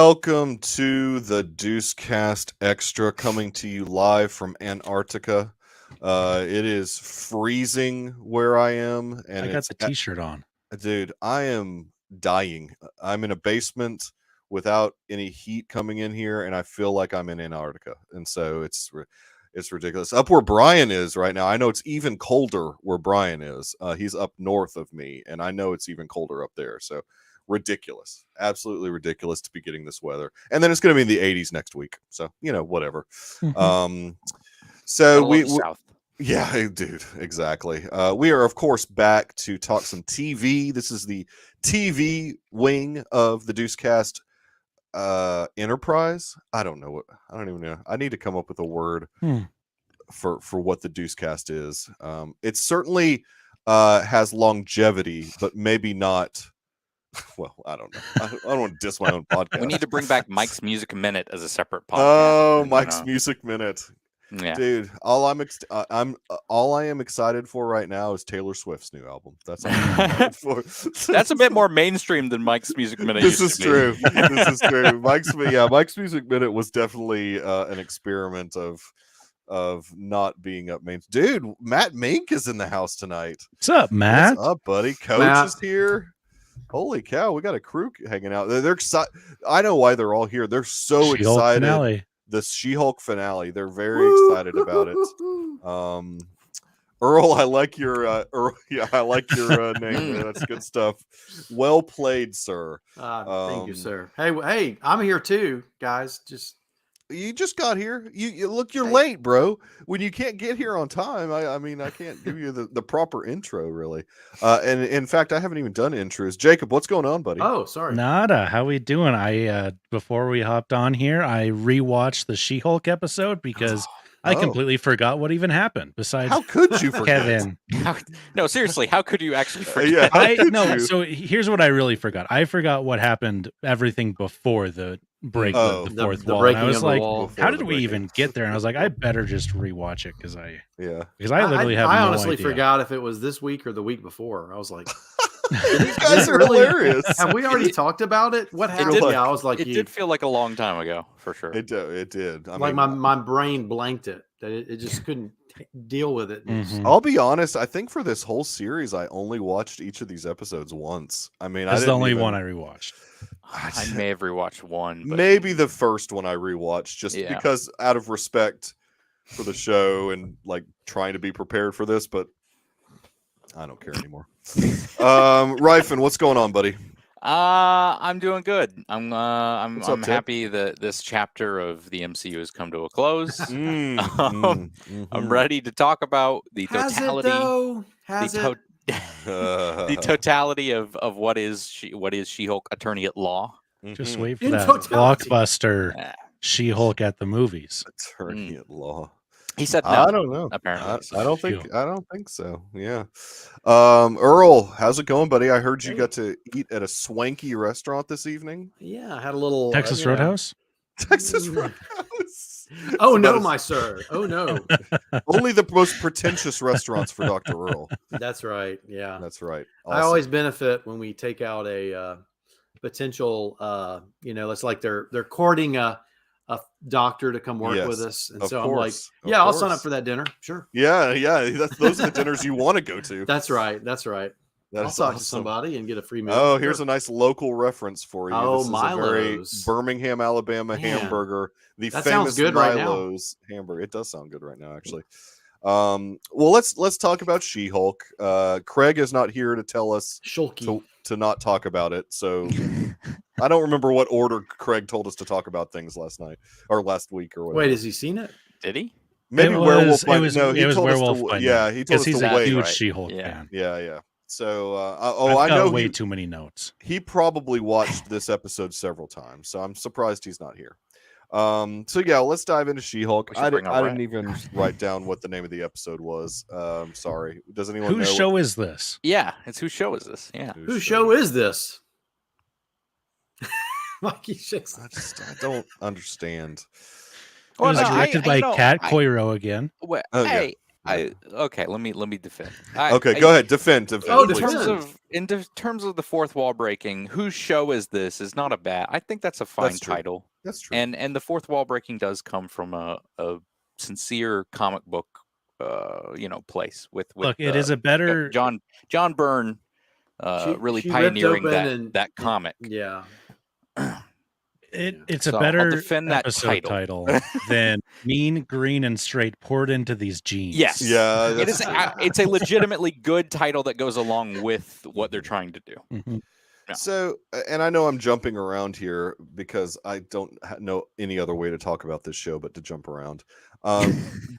Welcome to the Deucecast Extra, coming to you live from Antarctica. It is freezing where I am, and I got the t-shirt on. Dude, I am dying. I'm in a basement without any heat coming in here, and I feel like I'm in Antarctica, and so it's ridiculous. Up where Brian is right now, I know it's even colder where Brian is. He's up north of me, and I know it's even colder up there. So ridiculous, absolutely ridiculous to be getting this weather, and then it's going to be in the 80s next week. So whatever. So we South. Yeah, dude, exactly. We are, of course, back to talk some TV. This is the TV wing of the Deucecast Enterprise. I don't even know. I need to come up with a word for what the Deucecast is. It certainly has longevity, but maybe not. Well, I don't know. I don't want to diss my own podcast. We need to bring back Mike's Music Minute as a separate podcast. Oh, Mike's Music Minute. Yeah. Dude, all I am excited for right now is Taylor Swift's new album. That's all I'm excited for. That's a bit more mainstream than Mike's Music Minute. This is true. This is true. Mike's Music Minute was definitely an experiment of not being up main. Dude, Matt Mink is in the house tonight. What's up, Matt? What's up, buddy? Coach is here. Holy cow, we got a crew hanging out. They're excited. I know why they're all here. They're so She-Hulk excited. Finale. The She-Hulk finale. They're very excited about it. Earl, I like your I like your name. Man. That's good stuff. Well played, sir. Thank you, sir. Hey, I'm here too, guys. You just got here. You look, you're late, bro. When you can't get here on time, I mean, I can't give you the proper intro, really. And in fact, I haven't even done intros. Jacob, what's going on, buddy? Oh, sorry. Nada. How we doing? I before we hopped on here, I rewatched the She-Hulk episode because I completely forgot what even happened. Besides, how could you forget? Kevin? No, seriously, how could you actually forget? So here's what I really forgot. I forgot what happened. Everything before the break of the fourth wall. And I was like, how did we even get there? And I was like, I better just rewatch it because I literally have. I no honestly idea. forgot if it was this week or the week before. I was like, these guys are hilarious. Have we already talked about it? What happened? I was like, it did feel like a long time ago for sure. It did. I mean, my brain blanked it. That it just couldn't deal with it. I'll be honest. I think for this whole series, I only watched each of these episodes once. I mean, that's the only one I rewatched. I may have rewatched one. But... Maybe the first one I rewatched just because out of respect for the show and like trying to be prepared for this, but I don't care anymore. Ryfin, what's going on, buddy? I'm doing good. I'm happy that this chapter of the MCU has come to a close. I'm ready to talk about the totality. The totality of what is She-Hulk Attorney at Law. Just wait for that blockbuster She-Hulk at the movies. Attorney at Law. He said no. I don't know. Apparently, I don't think so. Yeah. Earl, how's it going, buddy? I heard you got to eat at a swanky restaurant this evening. Yeah, I had a little Texas Roadhouse. Texas Roadhouse. Oh no, my sir. Oh no. Only the most pretentious restaurants for Dr. Earl. That's right. Yeah, that's right. Awesome. I always benefit when we take out a potential. It's like they're courting a doctor to come work with us, and so I'm like, I'll sign up for that dinner. Sure. Yeah. Those are the dinners you want to go to. That's right. I'll talk to somebody and get a free meal. Oh, here's a nice local reference for you. Oh, this is Milo's. a very Birmingham, Alabama famburger. The that famous good Milo's hamburger. It does sound good right now, actually. Well, let's talk about She-Hulk. Craig is not here to tell us to not talk about it. So I don't remember what order Craig told us to talk about things last week or whatever. Wait, has he seen it? Did he? Maybe Werewolf. It was Werewolf. Yeah, he told us he's to a wait. huge She-Hulk fan. Yeah. So, I know way too many notes. He probably watched this episode several times, so I'm surprised he's not here. So yeah, let's dive into She-Hulk. I didn't even write down what the name of the episode was. Sorry. Does anyone know? Whose show is this? Yeah, it's whose show is this? Yeah. Whose show is this? Mikey shakes. I don't understand. It was directed by Kat Coiro again. Hey, Okay, let me defend. Okay, go ahead, defend. In terms of the fourth wall breaking, whose show is this? Is not a bad. I think that's a fine title. That's true. And the fourth wall breaking does come from a sincere comic book, place with. Look, it is a better John Byrne, really pioneering that comic. Yeah. It's a better episode title than Mean, Green, and Straight poured into these jeans. Yes. Yeah. It's a legitimately good title that goes along with what they're trying to do. Mm-hmm. Yeah. So, and I know I'm jumping around here because I don't know any other way to talk about this show but to jump around.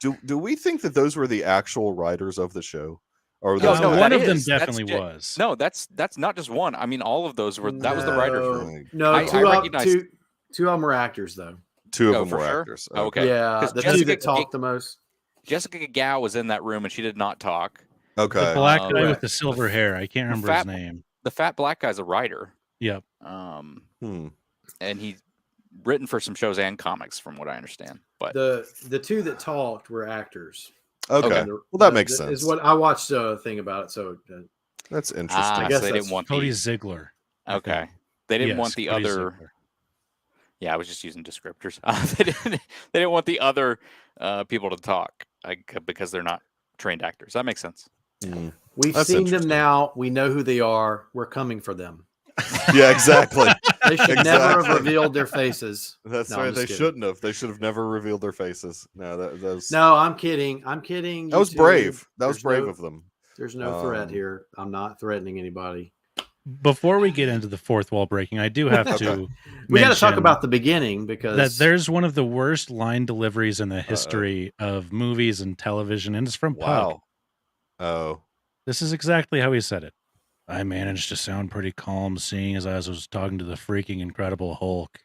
Do we think that those were the actual writers of the show? Or one of them definitely was. No, that's not just one. I mean, all of those were. That was the writer's room. No, two of them were actors, though. Two of them were actors. Okay. Yeah, the two that talked the most. Jessica Gao was in that room, and she did not talk. Okay. The black guy with the silver hair. I can't remember his name. The fat black guy's a writer. Yep. And he's written for some shows and comics, from what I understand. But the two that talked were actors. Okay. Well, that makes sense. Is what I watched a thing about it. So that's interesting. I guess they didn't want Cody Ziegler. Okay. They didn't want the other. Ziegler. Yeah, I was just using descriptors. They didn't want the other people to talk because they're not trained actors. That makes sense. Mm. We've seen them now. We know who they are. We're coming for them. Yeah, exactly. They should never have revealed their faces. That's right. They shouldn't have. They should have never revealed their faces. No, that was. No, I'm kidding. That was brave. That was brave of them. There's no threat here. I'm not threatening anybody. Before we get into the fourth wall breaking, I do have to. We got to talk about the beginning because that there's one of the worst line deliveries in the history of movies and television, and it's from Pug. Oh, this is exactly how he said it. I managed to sound pretty calm, seeing as I was talking to the freaking Incredible Hulk.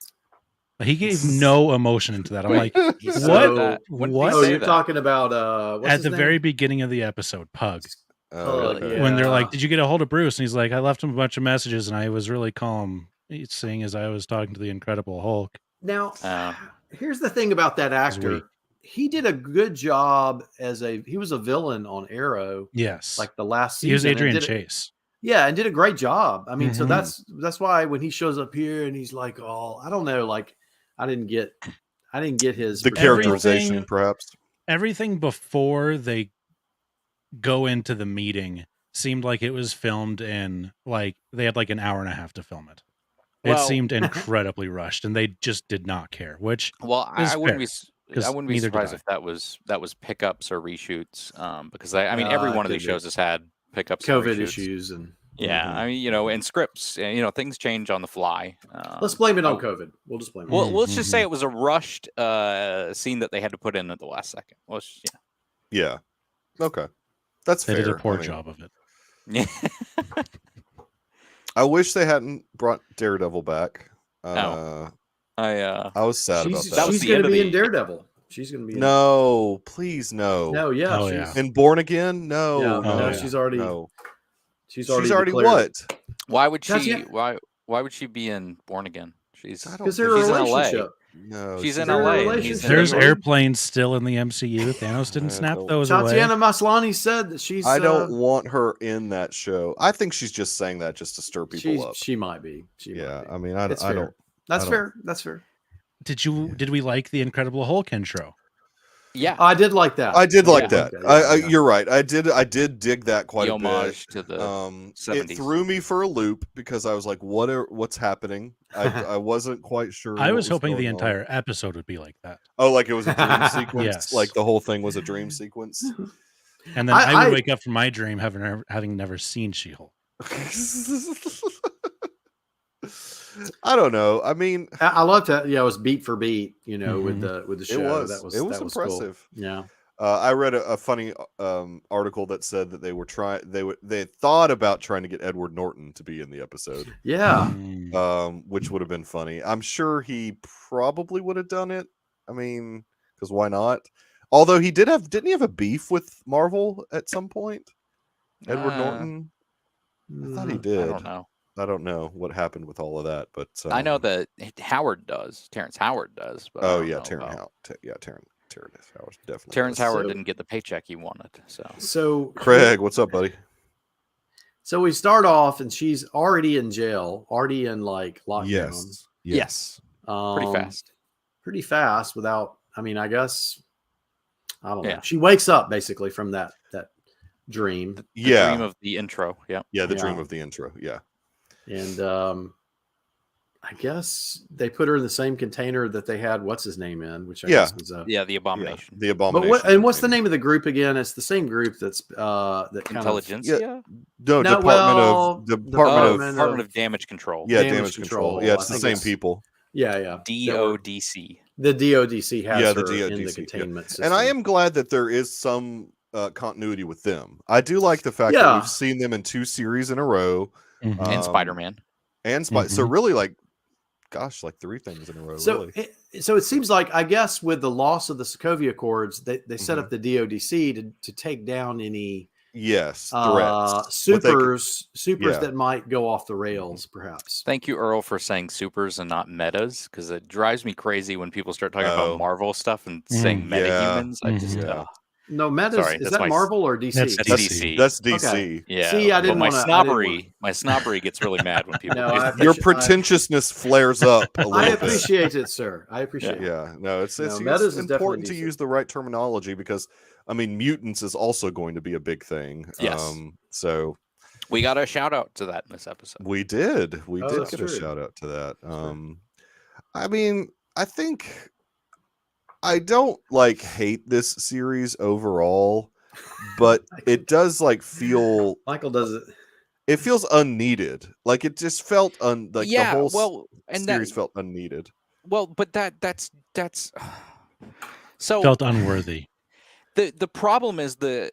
He gave no emotion into that. I'm like, what? What? Oh, you're talking about at the very beginning of the episode, Pug. Okay. When they're like, "Did you get a hold of Bruce?" and he's like, "I left him a bunch of messages, and I was really calm, seeing as I was talking to the Incredible Hulk." Now, here's the thing about that actor. He did a good job he was a villain on Arrow. Yes, like the last season. He was Adrian Chase. Yeah, and did a great job. I mean, so that's why when he shows up here and he's like, "Oh, I don't know," like I didn't get his characterization, perhaps. Everything before they go into the meeting seemed like it was filmed in like they had like an hour and a half to film it. It seemed incredibly rushed, and they just did not care. Which I wouldn't be surprised if that was pickups or reshoots. Because I mean every one of these shows has had pickups, COVID issues, and I mean and scripts, and things change on the fly. Let's blame it on COVID. We'll just blame it. Well, let's just say it was a rushed scene that they had to put in at the last second. Yeah. Okay. That's fair. They did a poor job of it. Yeah. I wish they hadn't brought Daredevil back. I was sad about that. She's going to be in Daredevil. She's going to be. No, please, no. No, yeah. In Born Again, no. No, she's already. No. She's already declared. What? Why would she? Why would she be in Born Again? Because they're a relationship. No, she's in LA. There's airplanes still in the MCU. Thanos didn't snap those away. Tatiana Maslany said that she's. I don't want her in that show. I think she's just saying that just to stir people up. She might be. I mean, I don't. That's fair. That's fair. Did we like the Incredible Hulk intro? Yeah, I did like that. I did like that. You're right. I did dig that quite a bit. Homage to the 70s. It threw me for a loop because I was like, what's happening? I wasn't quite sure. I was hoping the entire episode would be like that. Oh, like it was a dream sequence? Yes. Like the whole thing was a dream sequence? And then I would wake up from my dream having never seen She-Hulk. I don't know. I mean, I loved that. Yeah, it was beat for beat. With the show. It was impressive. Cool. Yeah. I read a funny article that said that they thought about trying to get Edward Norton to be in the episode. Yeah. Which would have been funny. I'm sure he probably would have done it. I mean, because why not? Although didn't he have a beef with Marvel at some point? Edward Norton. I thought he did. I don't know what happened with all of that, but I know that Terrence Howard does. But Terrence. definitely. Terrence Howard didn't get the paycheck he wanted. So Craig, what's up, buddy? So we start off, and she's already in jail, already in like lockdown. Yes. Pretty fast. Without, I mean, I guess I don't know. She wakes up basically from that dream. The dream of the intro. Yeah. Yeah, the dream of the intro. Yeah. And I guess they put her in the same container that they had what's his name in, which I guess was the Abomination. The Abomination. But what's the name of the group again? It's the same group that's that Intelligentsia. Department of Damage Control. Yeah, damage control. Yeah, it's the same people. Yeah. DODC. The DODC has her in the containment system. And I am glad that there is some continuity with them. I do like the fact that we've seen them in 2 series in a row. And Spider-Man. So really, like 3 things in a row. So, so it seems like, I guess, with the loss of the Sokovia Accords, they set up the DODC to take down any threats, supers that might go off the rails, perhaps. Thank you, Earl, for saying supers and not metas, because it drives me crazy when people start talking about Marvel stuff and saying metahumans. I just No, metas. Is that Marvel or DC? That's DC. That's DC. Okay. Yeah. See, I didn't my snobbery gets really mad when people. Your pretentiousness flares up a little bit. I appreciate it, sir. I appreciate it. Yeah. No, it's metas important to use the right terminology, because I mean, mutants is also going to be a big thing. Yes. So we got a shout out to that in this episode. We did. We did get a shout out to that. I mean, I think I don't hate this series overall, but it does feel Michael does it. It feels unneeded. Like it just felt the whole series felt unneeded. Well, but that's so felt unworthy. The problem is there's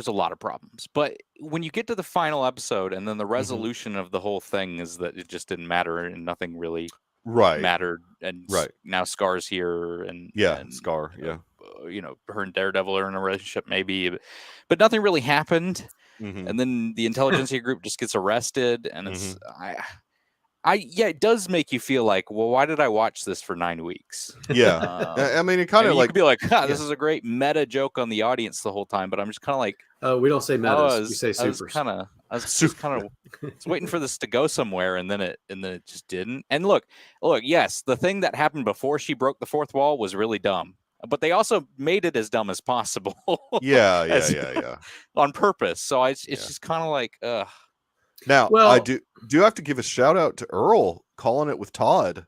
a lot of problems, but when you get to the final episode and then the resolution of the whole thing is that it just didn't matter and nothing really mattered, and now Scar's here and Scar, her and Daredevil are in a relationship maybe, but nothing really happened, and then the intelligentsia group just gets arrested, and it's it does make you feel like, well, why did I watch this for 9 weeks? Yeah. I mean, it kind of you could be like, this is a great meta joke on the audience the whole time, but I'm just kind of like, we don't say metas, we say supers. I was waiting for this to go somewhere, and then it just didn't. And look, yes, the thing that happened before she broke the fourth wall was really dumb, but they also made it as dumb as possible. Yeah. On purpose. So it's just kind of like, ugh. Now, I do have to give a shout out to Earl calling it with Todd,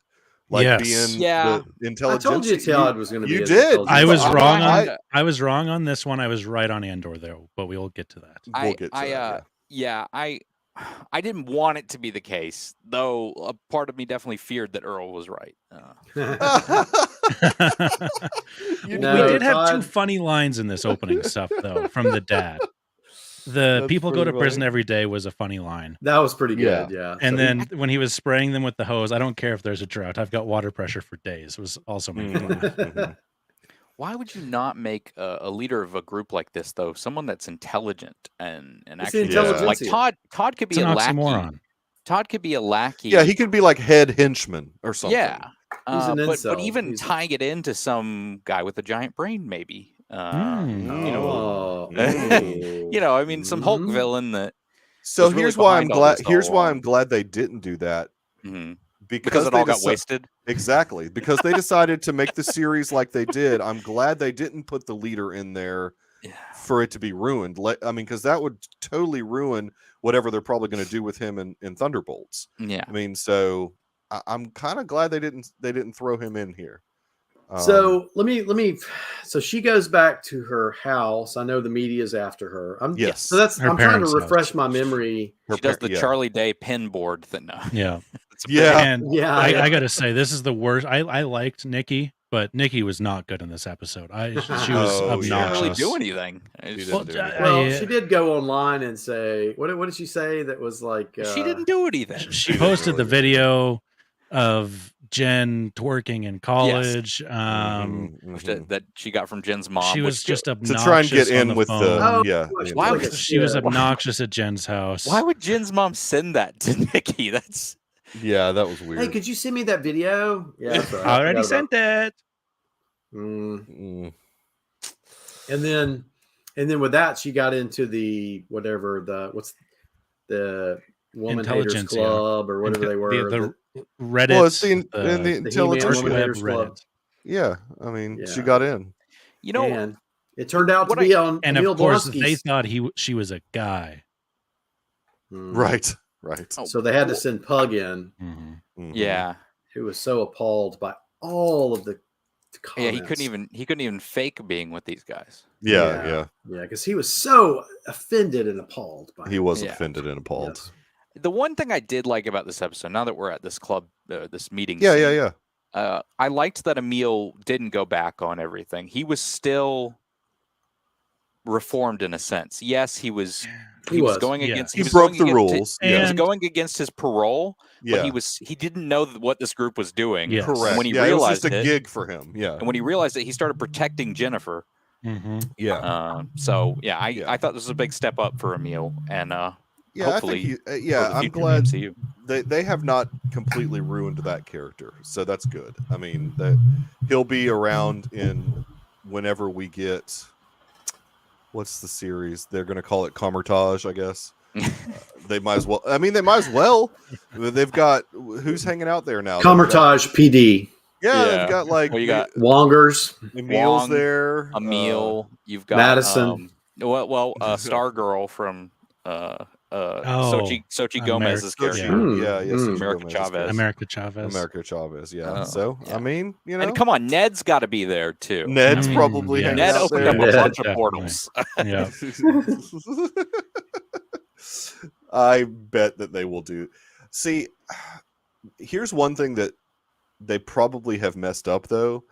being the intelligence. I told you Todd was going to be. You did. I was wrong. I was wrong on this one. I was right on Andor, though, but we'll get to that. I didn't want it to be the case, though. A part of me definitely feared that Earl was right. We did have 2 funny lines in this opening stuff, though, from the dad. The people go to prison every day was a funny line. That was pretty good, yeah. And then when he was spraying them with the hose, I don't care if there's a drought. I've got water pressure for days. It was also made me laugh. Why would you not make a leader of a group like this, though? Someone that's intelligent and actually like Todd could be a lackey. Todd could be a lackey. Yeah, he could be like head henchman or something. Yeah, but even tying it into some guy with a giant brain, maybe. I mean, some Hulk villain that. So here's why I'm glad. Here's why I'm glad they didn't do that. Because it all got wasted. Exactly, because they decided to make the series like they did. I'm glad they didn't put the leader in there for it to be ruined. I mean, because that would totally ruin whatever they're probably going to do with him in Thunderbolts. Yeah, I mean, so I'm kind of glad they didn't throw him in here. So let me. So she goes back to her house. I know the media's after her. So I'm trying to refresh my memory. She does the Charlie Day pin board thing. Yeah. And I gotta say, this is the worst. I liked Nikki, but Nikki was not good in this episode. She was obnoxious. She didn't really do anything. She did go online and say, what did she say? That was like she didn't do anything. She posted the video of Jen twerking in college, that she got from Jen's mom. She was just obnoxious to try and get in with phone. Why would she was obnoxious at Jen's house? Why would Jen's mom send that to Nikki? That was weird. Hey, could you send me that video? Yeah, I already sent it. And then with that, she got into the what's the Woman Haters Club or whatever they were. The Reddit. Well, it's the Intelligence Haters Club. Yeah, I mean, she got in. And it turned out to be on. And Emil of course, Blonsky's. they thought she was a guy. Right. So they had to send Pug in. Yeah, who was so appalled by all of the comments. Yeah, he couldn't even fake being with these guys. Yeah, because he was so offended and appalled by he was offended and appalled. Yes. The one thing I did like about this episode, now that we're at this club, this meeting, I liked that Emil didn't go back on everything. He was still reformed in a sense. Yes, he was going against. He broke the rules. He was going against his parole. Yeah, but he didn't know what this group was doing. Yes. Correct. And when he it realized was just a gig for him. Yeah, and when he realized it, he started protecting Jennifer. Yeah. I thought this was a big step up for Emil, and hopefully, I'm glad they have not completely ruined that character, so that's good. I mean, he'll be around in whenever we get. What's the series? They're going to call it Comertage, I guess. They might as well. I mean, they might as well. They've got who's hanging out there now? Comertage PD. Yeah, they've got you got Wongers. Emil's there. Emil. You've got Madison. Stargirl from Xochitl Gomez's character. America Chavez. America Chavez. Yeah. I mean, and come on, Ned's got to be there too. Ned's probably Ned opened up a bunch of portals. Yeah. I bet that they will do. See, here's one thing that they probably have messed up though.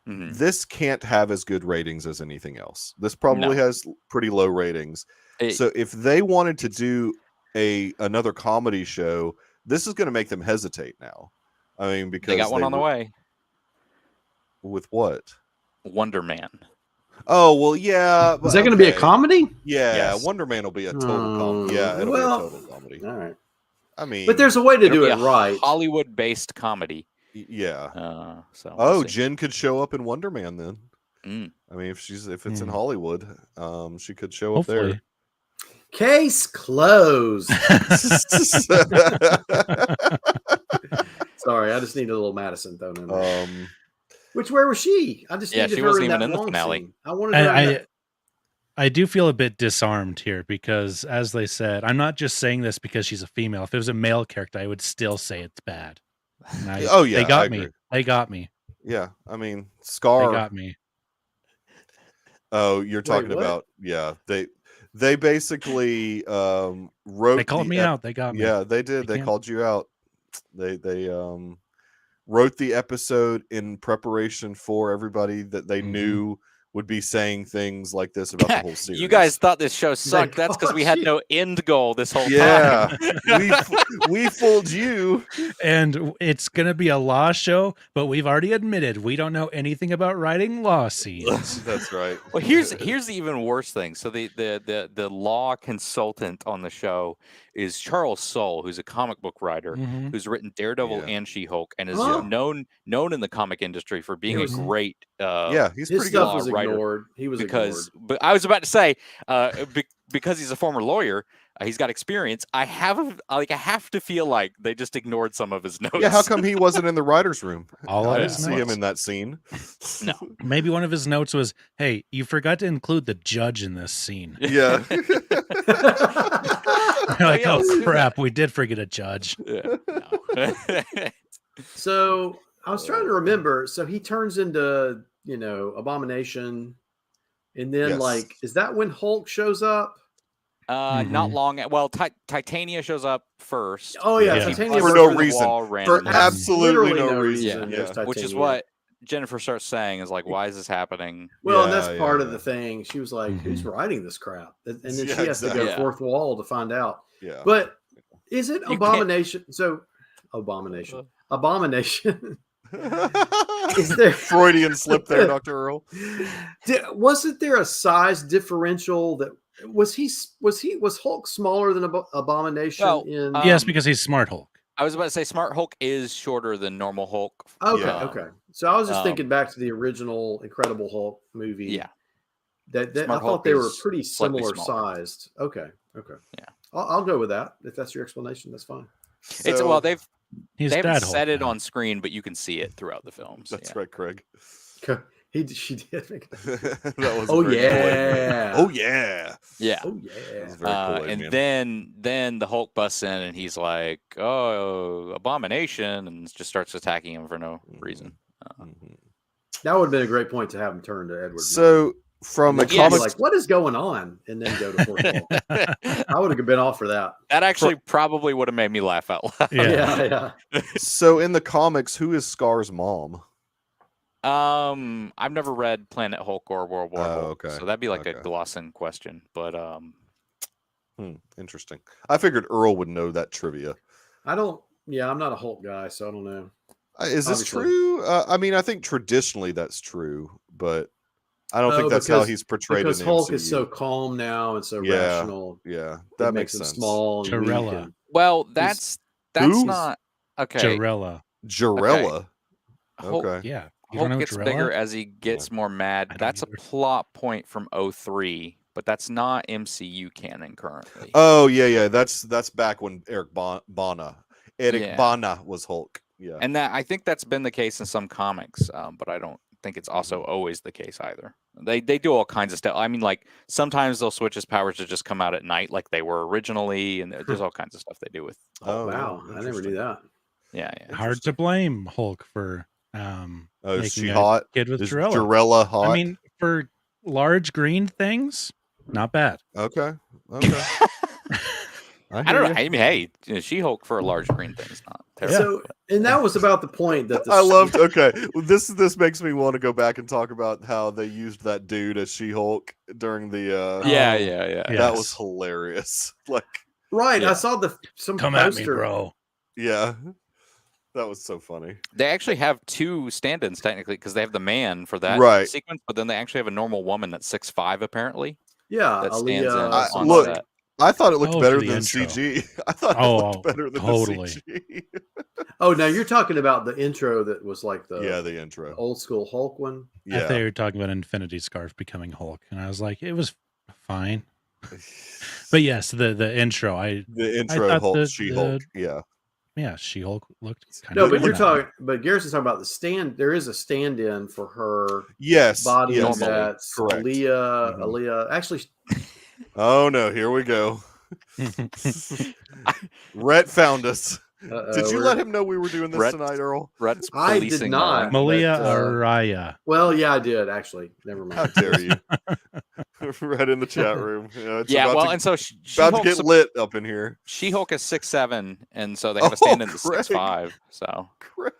This can't have as good ratings as anything else. This probably has pretty low ratings. So if they wanted to do another comedy show, this is going to make them hesitate now. I mean, because they got one on the way. With what? Wonder Man. Oh, well, yeah. Is that going to be a comedy? Yeah, yes. Wonder Man will be a total comedy. Yeah, it'll be a total comedy. All right. I mean, but there's a way to do it right. Hollywood-based comedy. Yeah. We'll Jen could show up in Wonder Man then. I mean, if it's in Hollywood, she could show up there. Case closed. Sorry, I just need a little Madison thrown in there. Where was she? I just needed she her wasn't in even that in the finale. Scene. I wanted her. I do feel a bit disarmed here because, as they said, I'm not just saying this because she's a female. If it was a male character, I would still say it's bad. They got me. They got me. Yeah, I mean, Scar. They got me. Oh, you're talking about They basically wrote. They called me out. They got me. Yeah, they did. They called you out. They wrote the episode in preparation for everybody that they knew would be saying things like this about the whole series. You guys thought this show sucked. That's because we had no end goal this whole time. Yeah, we fooled you. And it's going to be a law show, but we've already admitted we don't know anything about writing law scenes. That's right. Well, here's the even worse thing. So the law consultant on the show is Charles Soule, who's a comic book writer who's written Daredevil and She-Hulk, and is known in the comic industry for being a great. He's his pretty stuff good was writer. ignored. He was ignored. But I was about to say because he's a former lawyer, he's got experience. I have to feel like they just ignored some of his notes. Yeah, how come he wasn't in the writer's room? I didn't see him in that scene. No, maybe one of his notes was, "Hey, you forgot to include the judge in this scene." Yeah. Like, oh crap, we did forget a judge. Yeah, no. So I was trying to remember. So he turns into, Abomination, and then is that when Hulk shows up? Not long. Well, Titania shows up first. Oh yeah, Titania for no reason. For absolutely no reason. Yeah. Which is what Jennifer starts saying is like, why is this happening? Well, and that's part of the thing. She was like, who's writing this crap? And then she has to go fourth wall to find out. Yeah. But is it Abomination? So Abomination. Is there Freudian slip there, Dr. Earl? Wasn't there a size differential that was Hulk smaller than Abomination? Well, yes, because he's Smart Hulk. I was about to say Smart Hulk is shorter than normal Hulk. Okay. So I was just thinking back to the original Incredible Hulk movie. Yeah. That I thought they were pretty similar sized. Okay. Yeah. I'll go with that. If that's your explanation, that's fine. So, they haven't said it on screen, but you can see it throughout the films. That's right, Craig. She did make that was Oh yeah. Oh yeah. Yeah. Oh yeah. Very and then the Hulk busts in and he's like, "Oh, abomination," and just starts attacking him for no reason. That would have been a great point to have him turn to Edward. So from the comics, like, what is going on? And then go to fourth wall. I would have been all for that. That actually probably would have made me laugh out loud. Yeah. So in the comics, who is Scar's mom? I've never read Planet Hulk or World War Hulk, okay. So that'd be like a Glosson question. But interesting. I figured Earl would know that trivia. I don't. Yeah, I'm not a Hulk guy, so I don't know. Is this true? I mean, I think traditionally that's true, but I don't think that's how he's portrayed. Because in the Hulk MCU. is so calm now and so rational. Yeah, that makes sense. Him small. Jarella. Well, that's not okay. Jarella. Okay. Yeah. Hulk gets bigger as he gets more mad. That's a plot point from 03, but that's not MCU canon currently. Oh yeah. That's back when Eric Bana was Hulk. Yeah. And I think that's been the case in some comics, but I don't think it's also always the case either. They do all kinds of stuff. I mean, like sometimes they'll switch his powers to just come out at night like they were originally, and there's all kinds of stuff they do with Hulk. Oh wow, I never knew that. Yeah. Hard to blame Hulk for is she hot? Kid with Jarella. Jarella hot? I mean, for large green things, not bad. Okay. I don't know. I mean, hey, She-Hulk for a large green thing is not terrible. So, and that was about the point that I loved. Okay, this makes me want to go back and talk about how they used that dude as She-Hulk during the. Yeah. That was hilarious. Like, right? I saw some come poster. At me, bro. Yeah. That was so funny. They actually have two stand-ins technically because they have the man for that sequence, but then they actually have a normal woman that's 6'5" apparently. Yeah, that stands in. Look, set. I thought it looked better than intro. CG. I thought it looked better than the CG. Oh, now you're talking about the intro that was like the intro, old school Hulk one. Yeah, I thought you were talking about Infinity Scarf becoming Hulk, and I was like, it was fine. But yes, the intro. Hulk, She-Hulk. Yeah, She-Hulk looked kind of. No, but you're talking. But Garrison's talking about the stand. There is a stand-in for her. Yes, body. Yes, That's correct. Aaliyah. Actually. Oh no! Here we go. Rhett found us. Did you let him know we were doing this tonight, Earl? I did not. Malia Araya. Well, yeah, I did actually. Never mind. How dare you? Right in the chat room. And so about to get lit up in here. She-Hulk is 6'7", and so they have a stand-in that's 6'5". So Craig.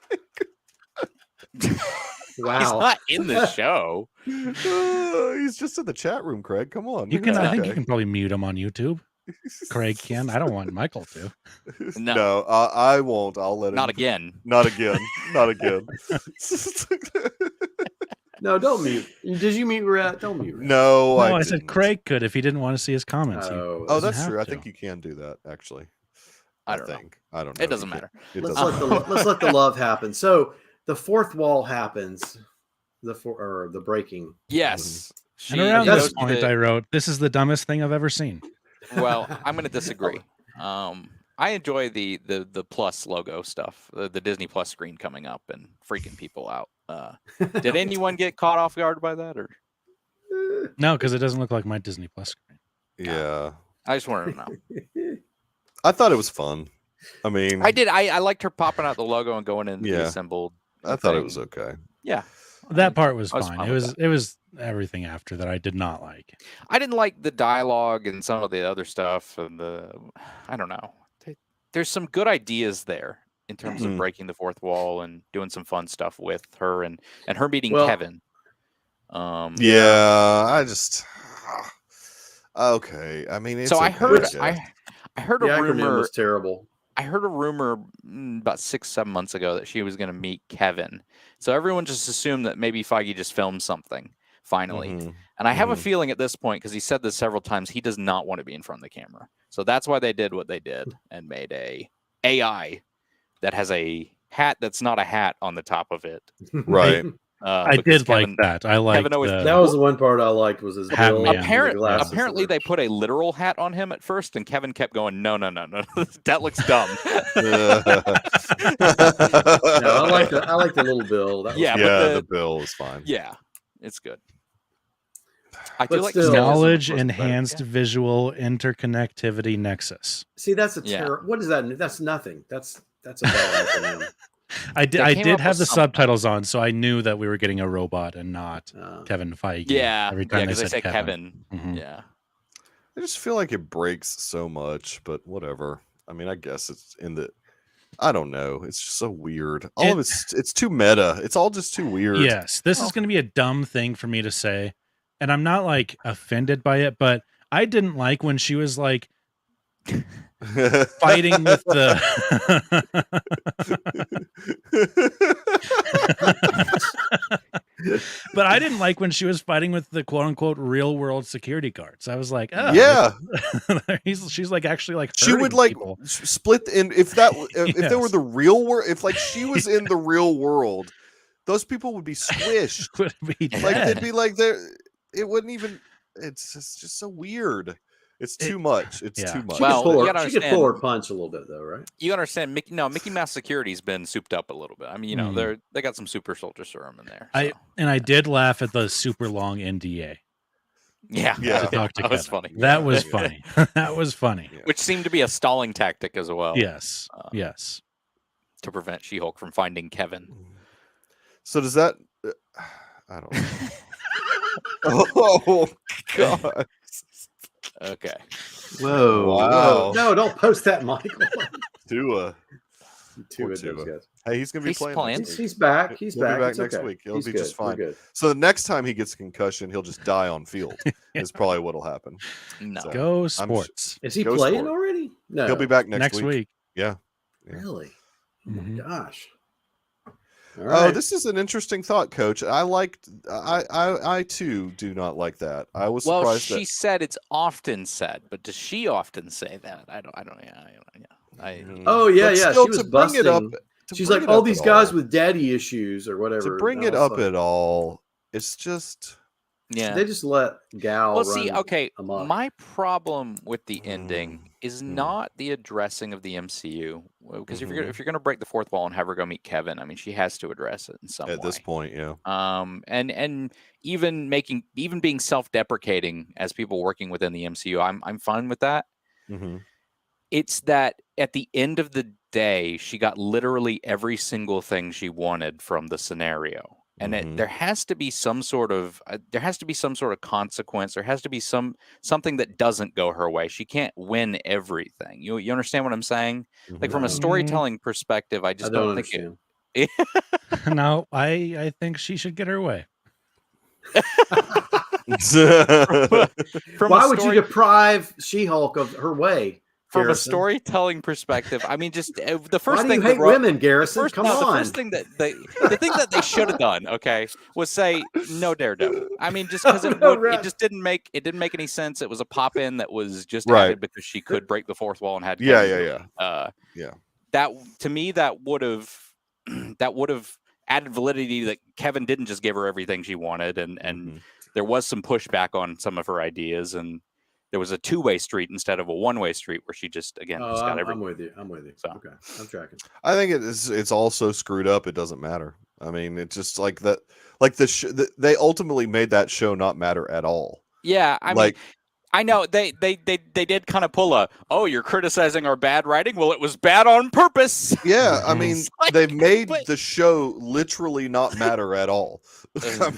Wow, he's not in the show. He's just in the chat room. Craig, come on. You can. I think you can probably mute him on YouTube. Craig can. I don't want Michael to. No, I won't. I'll let him. Not again. Not again. Not again. No, don't mute. Did you mute Rat? Don't mute Rat. No, I said Craig could if he didn't want to see his comments. Oh, that's true. I think you can do that, actually. I don't know. It doesn't matter. Let's let the love happen. So the fourth wall happens. The breaking. Yes. And around this point, I wrote, "This is the dumbest thing I've ever seen." Well, I'm going to disagree. I enjoy the Plus logo stuff, the Disney Plus screen coming up and freaking people out. Did anyone get caught off guard by that, or no? Because it doesn't look like my Disney Plus screen. Yeah, I just wanted to know. I thought it was fun. I mean, I did. I liked her popping out the logo and going in the assembled. I thought it was okay. Yeah, that part was fine. It was everything after that I did not like. I didn't like the dialogue and some of the other stuff, and I don't know. There's some good ideas there in terms of breaking the fourth wall and doing some fun stuff with her and her meeting Kevin. I just okay. I mean, it's I heard a rumor was terrible. I heard a rumor about 6-7 months ago that she was going to meet Kevin. So everyone just assumed that maybe Feige just filmed something finally. And I have a feeling at this point, because he said this several times, he does not want to be in front of the camera. So that's why they did what they did and made a AI that has a hat that's not a hat on the top of it. Right. I did Kevin, like that. I like that was the one part I liked was his bill. Apparently, they put a literal hat on him at first, and Kevin kept going, "No, that looks dumb." No, I like the little bill. The bill is fine. Yeah, it's good. I do like knowledge enhanced visual interconnectivity nexus. See, that's a terror. What is that? That's nothing. That's a bad I did have the subtitles on, so I knew that we were getting a robot and not Kevin Feige. Yeah, every time they said Kevin. Mm-hmm. Yeah, I just feel like it breaks so much, but whatever. I mean, I guess it's in the. I don't know. It's just so weird. All of it's too meta. It's all just too weird. Yes, this is going to be a dumb thing for me to say, and I'm not like offended by it, but I didn't like when she was like fighting with the but I didn't like when she was fighting with the quote unquote real world security guards. I was like, oh yeah, she's like actually like she would like people. Split in if they were the real world, if like she was in the real world, those people would be squished. Would be like they'd be like it wouldn't even. It's just so weird. It's too much. It's too much. Well, she could pull her punch a little bit, though, right? You understand? Mickey Mouse Security's been souped up a little bit. I mean, they got some super soldier serum in there. So. I did laugh at the super long NDA. Yeah. That was funny. That was funny. That was funny. Which seemed to be a stalling tactic as well. Yes. Yes. To prevent She-Hulk from finding Kevin. So does that? I don't know. Oh God. Okay. Whoa! Wow! No, don't post that, Michael. Tua. Hey, he's gonna be playing. He's back. He'll be back next week. He'll be just fine. So the next time he gets a concussion, he'll just die on field. Is probably what'll happen. No. So, go sports. Is he playing already? No. He'll be back next week. Yeah. Really? Oh my gosh. Right. Oh, this is an interesting thought, Coach. I too do not like that. I was surprised. Well, she said it's often said, but does she often say that? I don't. Oh yeah. She was busting. It up. She's like all these guys with daddy issues or whatever. To bring it up at all, it's just. Yeah, they just let Gal. Well, see, okay. My problem with the ending is not the addressing of the MCU, because if you're gonna break the fourth wall and have her go meet Kevin, I mean, she has to address it in some way. At this point, yeah. And even being self-deprecating as people working within the MCU, I'm fine with that. Mm-hmm. It's that at the end of the day, she got literally every single thing she wanted from the scenario. And there has to be some sort of consequence. There has to be something that doesn't go her way. She can't win everything. You understand what I'm saying? Like from a storytelling perspective, I just don't think it. No, I think she should get her way. Why would you deprive She-Hulk of her way? From Garrison. A storytelling perspective, I mean, just the first Why thing. Do you hate women, Garrison? Come on. The first thing that the thing that they should have done, okay, was say no Daredevil. I mean, just because it just didn't make any sense. It was a pop in that was just added because she could break the fourth wall and had yeah. That to me that would have added validity that Kevin didn't just give her everything she wanted, and there was some pushback on some of her ideas and. There was a two-way street instead of a one-way street where she just got everything. I'm with you. So. Okay, I'm tracking. I think it's all so screwed up. It doesn't matter. I mean, it's just like that. Like they ultimately made that show not matter at all. Yeah, I mean, I know they did kind of pull you're criticizing our bad writing. Well, it was bad on purpose. Yeah, I mean, they've made the show literally not matter at all. I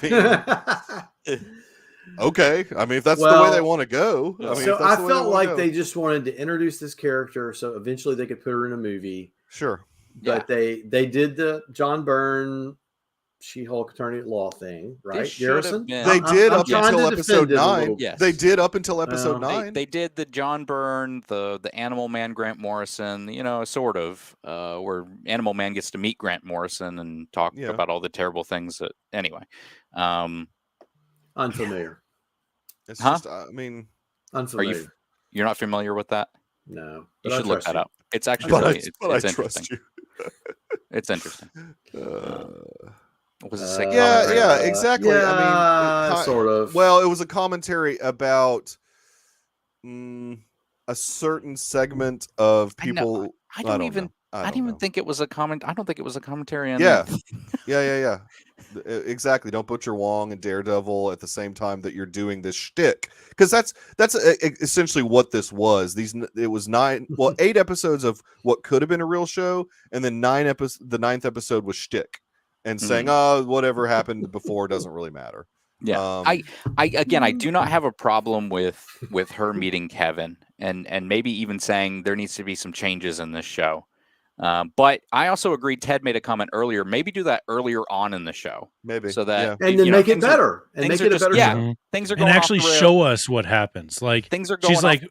mean. Okay, I mean, if that's the way they want to go. I mean, I felt like they just wanted to introduce this character, so eventually they could put her in a movie. Sure, but they did the John Byrne She-Hulk attorney at law thing, right? Garrison. They did up until episode 9. Yes. They did up until episode 9. They did the John Byrne, the Animal Man Grant Morrison, sort of, where Animal Man gets to meet Grant Morrison and talk about all the terrible things that. Anyway. Unfamiliar. It's just, I mean, unfamiliar. You're not familiar with that? No. You should look that up. It's actually I trust you. It's interesting. What was it say? Yeah, exactly. Yeah, I mean, sort of. Well, it was a commentary about a certain segment of people. I don't even think it was a comment. I don't think it was a commentary on anything. Yeah. Exactly. Don't butcher Wong and Daredevil at the same time that you're doing this shtick, because that's essentially what this was. It was 8 episodes of what could have been a real show, and then the 9th episode was shtick, and saying, "Oh, whatever happened before doesn't really matter." Yeah, I do not have a problem with her meeting Kevin, and maybe even saying there needs to be some changes in this show. But I also agree. Ted made a comment earlier. Maybe do that earlier on in the show, maybe, so that and then make it better, and make it a better show. Things are going and actually show us what happens. Like things are going. She's like,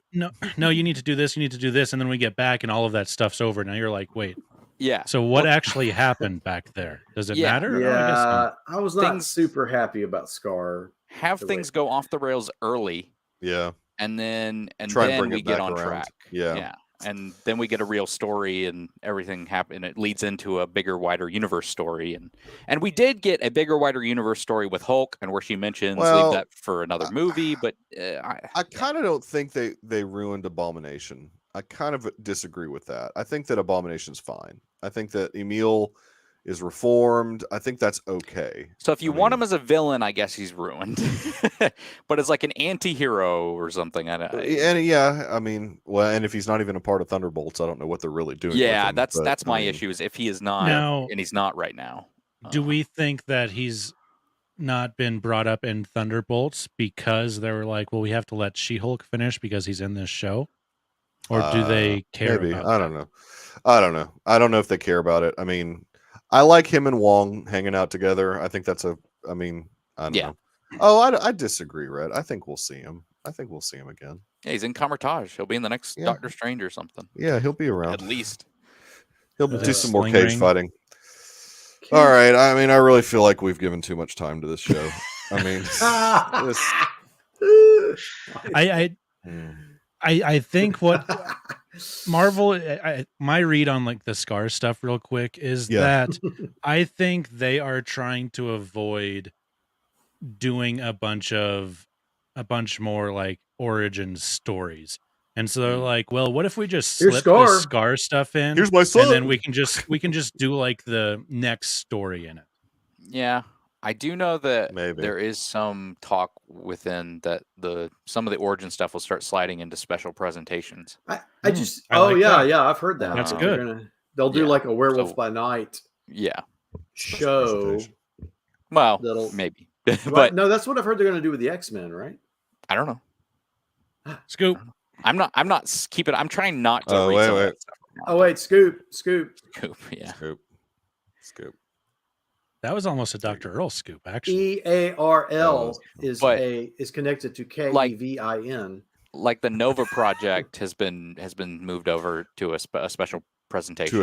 no, you need to do this, you need to do this, and then we get back, and all of that stuff's over. Now you're like, wait, yeah. So what actually happened back there? Does it matter? Yeah, I was not super happy about Scar. Have things go off the rails early. Yeah, and then we get on track. Yeah. And then we get a real story and everything happen. It leads into a bigger, wider universe story. And we did get a bigger, wider universe story with Hulk, and where she mentions leave that for another movie. But I kind of don't think they ruined Abomination. I kind of disagree with that. I think that Abomination's fine. I think that Emil is reformed. I think that's okay. So if you want him as a villain, I guess he's ruined. But it's like an anti-hero or something. And if he's not even a part of Thunderbolts, I don't know what they're really doing. Yeah, that's my issue, is if he is not, and he's not right now. Do we think that he's not been brought up in Thunderbolts because they were like, well, we have to let She-Hulk finish because he's in this show? Or do they care maybe. about I don't know. I don't know if they care about it. I mean, I like him and Wong hanging out together. I think that's I don't know. Oh, I disagree, Red. I think we'll see him. Again. Yeah, he's in Kamar-Taj. He'll be in the next Doctor Strange or something. Yeah, he'll be around. At least. He'll do some more cage fighting. All right. I mean, I really feel like we've given too much time to this show. I mean, I think what Marvel, my read on like the Scar stuff real quick is that I think they are trying to avoid doing a bunch more like origin stories. And so they're like, well, what if we just slip the Scar stuff in? Here's my son. And then we can just do like the next story in it. Yeah. I do know that there is some talk within that some of the origin stuff will start sliding into special presentations. I've heard that. That's good. They'll do like a Werewolf by Night. Show. Well, maybe. But no, that's what I've heard they're going to do with the X-Men, right? I don't know. Scoop. I'm not keeping. I'm trying not to. Wait. Oh wait, Scoop. Yeah. Scoop. That was almost a Dr. Earl scoop, actually. EARL is connected to KEVIN. Like the Nova project has been moved over to a special presentation.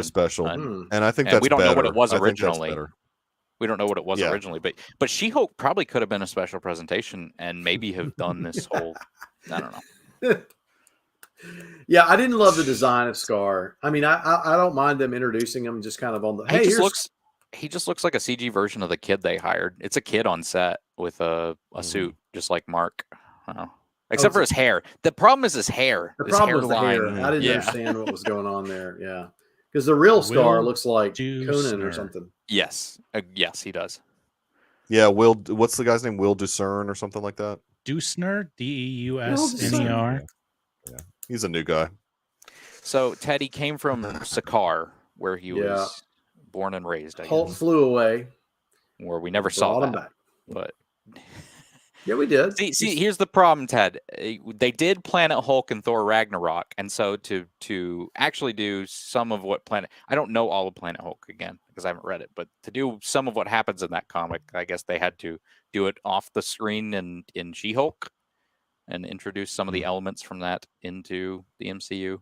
And I think that's we don't better. know what it was originally. We don't know what it was originally, but She-Hulk probably could have been a special presentation and maybe have done this whole. I don't know. Yeah, I didn't love the design of Scar. I mean, I don't mind them introducing him just kind of on the. He just looks like a CG version of the kid they hired. It's a kid on set with a suit, just like Mark. Except for his hair. The problem is his hair. The problem is the hair. I didn't understand what was going on there. Yeah, because the real Scar looks like Conan or something. Yes, yes, he does. Yeah, what's the guy's name? Will Discern or something like that? Deusner, DEUSNER. Yeah, he's a new guy. So Teddy came from Sakaar, where he was born and raised. Hulk flew away, where we never saw that. Back. But yeah, we did. See, here's the problem, Ted. They did Planet Hulk and Thor Ragnarok, and so to actually do some of what I don't know all of Planet Hulk again because I haven't read it, but to do some of what happens in that comic, I guess they had to do it off the screen and in She-Hulk, and introduce some of the elements from that into the MCU.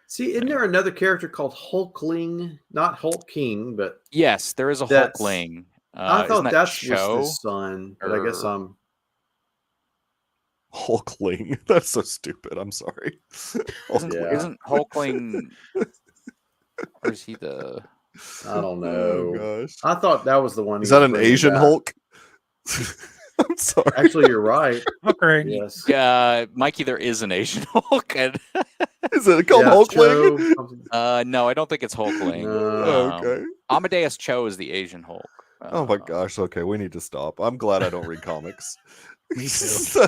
See, isn't there another character called Hulkling? Not Hulk King, but yes, there is a Hulkling. I thought that was his son, but I guess I'm Hulkling. That's so stupid. I'm sorry. Isn't Hulkling? Or is he the? I don't know. Oh, gosh. I thought that was the one. Is that an Asian Hulk? I'm sorry. Actually, you're right. Okay. Yes. Mikey, there is an Asian Hulk. And is it called Hulkling? No, I don't think it's Hulkling. Okay. Amadeus Cho is the Asian Hulk. Oh my gosh. Okay, we need to stop. I'm glad I don't read comics. Me too.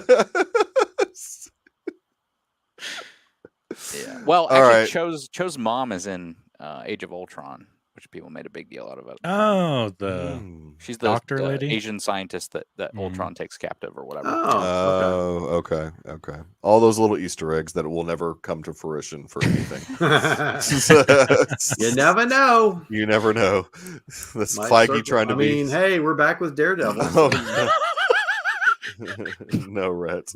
Yeah. Well, actually, Cho's mom is in Age of Ultron, which people made a big deal out of it. Oh, she's the doctor lady, Asian scientist that Ultron takes captive or whatever. Oh, okay. All those little Easter eggs that will never come to fruition for anything. You never know. You never know. This Feige trying to be. I mean, hey, we're back with Daredevil. No, Rhett.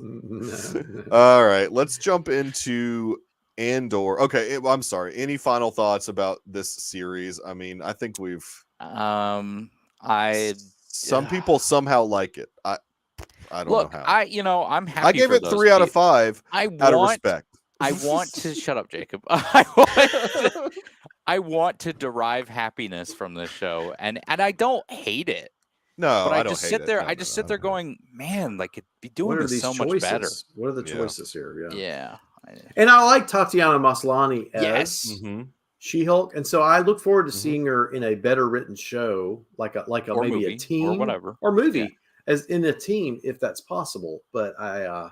All right, let's jump into Andor. Okay, I'm sorry. Any final thoughts about this series? I mean, I think we've. Some people somehow like it. I don't know how. I'm happy. I gave it 3 out of 5. Out of respect. I want to shut up, Jacob. I want to derive happiness from this show, and I don't hate it. No, but I just sit there. I just sit there going, man, like it'd be doing this so much better. What are the choices here? Yeah. And I like Tatiana Maslany as She-Hulk, and so I look forward to seeing her in a better written show, like a maybe movie, a team or whatever, or movie as in a team if that's possible. But I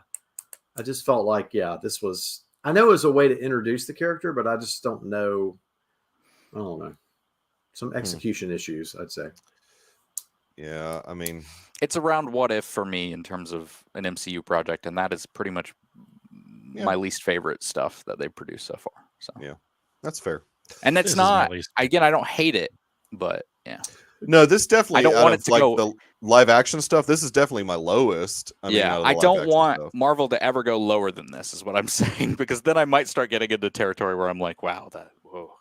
just felt like this was. I know it was a way to introduce the character, but I just don't know. I don't know. Some execution issues, I'd say. Yeah, I mean, it's around what if for me in terms of an MCU project, and that is pretty much my least favorite stuff that they've produced so far. So yeah, that's fair. And that's not again. I don't hate it, but yeah. No, this definitely. I don't want it to go the live action stuff. This is definitely my lowest. I don't want Marvel to ever go lower than this. Is what I'm saying, because then I might start getting into territory where I'm like, wow, whoa.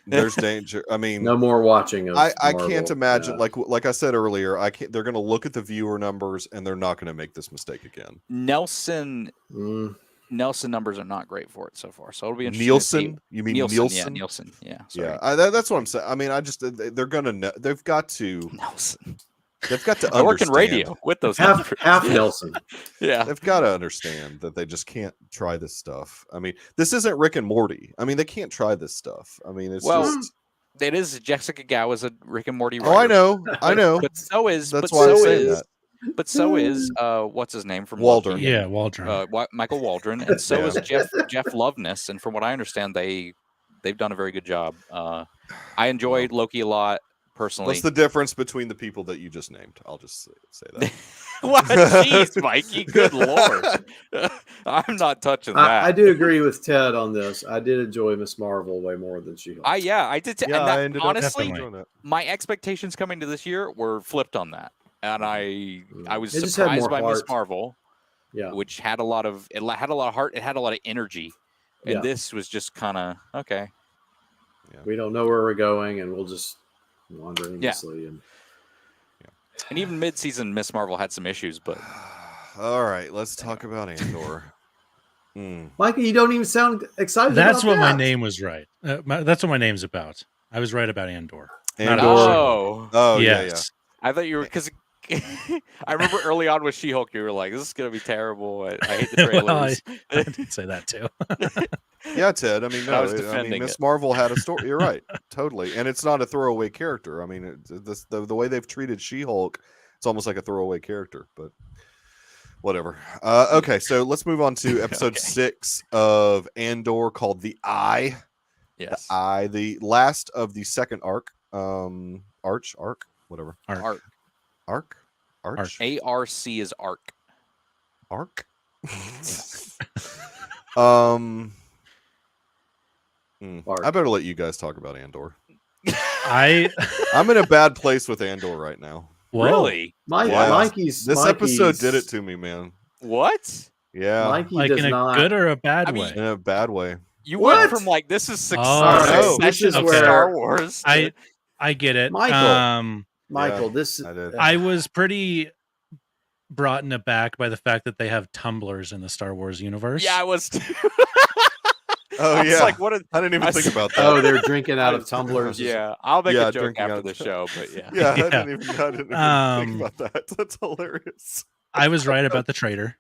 There's danger. I mean, no more watching of I can't imagine. Like I said earlier, they're going to look at the viewer numbers and they're not going to make this mistake again. Nelson numbers are not great for it so far, so it'll be interesting. Nielsen? You mean Nielsen? Yeah, Nielsen. Yeah, sorry. That's what I'm saying. I mean, they're going to know. They've got to. Nelson. They've got to. I work in radio with those half Nelson. Yeah, they've got to understand that they just can't try this stuff. I mean, this isn't Rick and Morty. I mean, they can't try this stuff. I mean, it's just. It is. Jessica Gao is a Rick and Morty writer. Oh, I know. But so is. That's why I'm saying that. But so is what's his name from Waldron? Loki? Yeah, Waldron. Michael Waldron, and so is Jeff Loveness. And from what I understand, they've done a very good job. I enjoyed Loki a lot personally. What's the difference between the people that you just named? I'll just say that. What? Jeez, Mikey. Good Lord. I'm not touching that. I do agree with Ted on this. I did enjoy Miss Marvel way more than She-Hulk. I did. And honestly, definitely. My expectations coming to this year were flipped on that. And I was surprised by Miss Marvel, which had a lot of heart. It had a lot of energy, and this was just kind of okay. Yeah. We don't know where we're going, and we'll just wander aimlessly. And even mid-season, Miss Marvel had some issues, but all right, let's talk about Andor. Mikey, you don't even sound excited. That's about what that. my name was right. That's what my name's about. I was right about Andor. Oh, yes. I thought you were because. I remember early on with She-Hulk, you were like, "This is gonna be terrible." I hate the trailers. I did say that too. Yeah, Ted. I mean, Miss Marvel had a story. You're right, totally, and it's not a throwaway character. I mean, the way they've treated She-Hulk, it's almost like a throwaway character. But whatever. Okay, so let's move on to episode 6 of Andor, called "The Eye." Yes, The Eye, the last of the second arc. Whatever. Arc? ARC is arc. Arc? I better let you guys talk about Andor. I'm in a bad place with Andor right now. Really? Mikey's episode did it to me, man. What? Yeah. Mikey like in a good or a bad way? In a bad way. You went from like this is success. This is where Star Wars. I get it. Michael, I was pretty brought aback by the fact that they have tumblers in the Star Wars universe. Yeah, I was too. Oh yeah, like, what? I didn't even think about that. Oh, they're drinking out of tumblers. Yeah, I'll make a joke after the show, but yeah. Yeah, I didn't even think about that. That's hilarious. I was right about the traitor.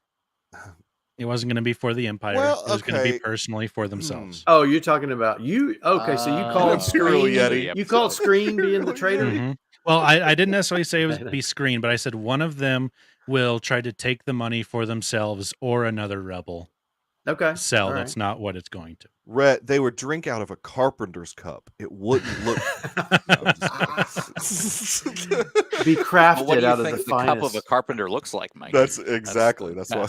It wasn't going to be for the Empire. Well, it was going to be personally for themselves. Oh, you're talking about you? Okay, so you called Imperial Screen. Yeti. You called Screen being the traitor. Mm-hmm. Well, I didn't necessarily say it would be Screen, but I said one of them will try to take the money for themselves or another rebel. Okay. Sell. That's not what it's going to. Rhett, they would drink out of a carpenter's cup. It wouldn't look. Be crafted what do you out of think the the finest. cup of a carpenter looks like, Mike? That's exactly. That's why.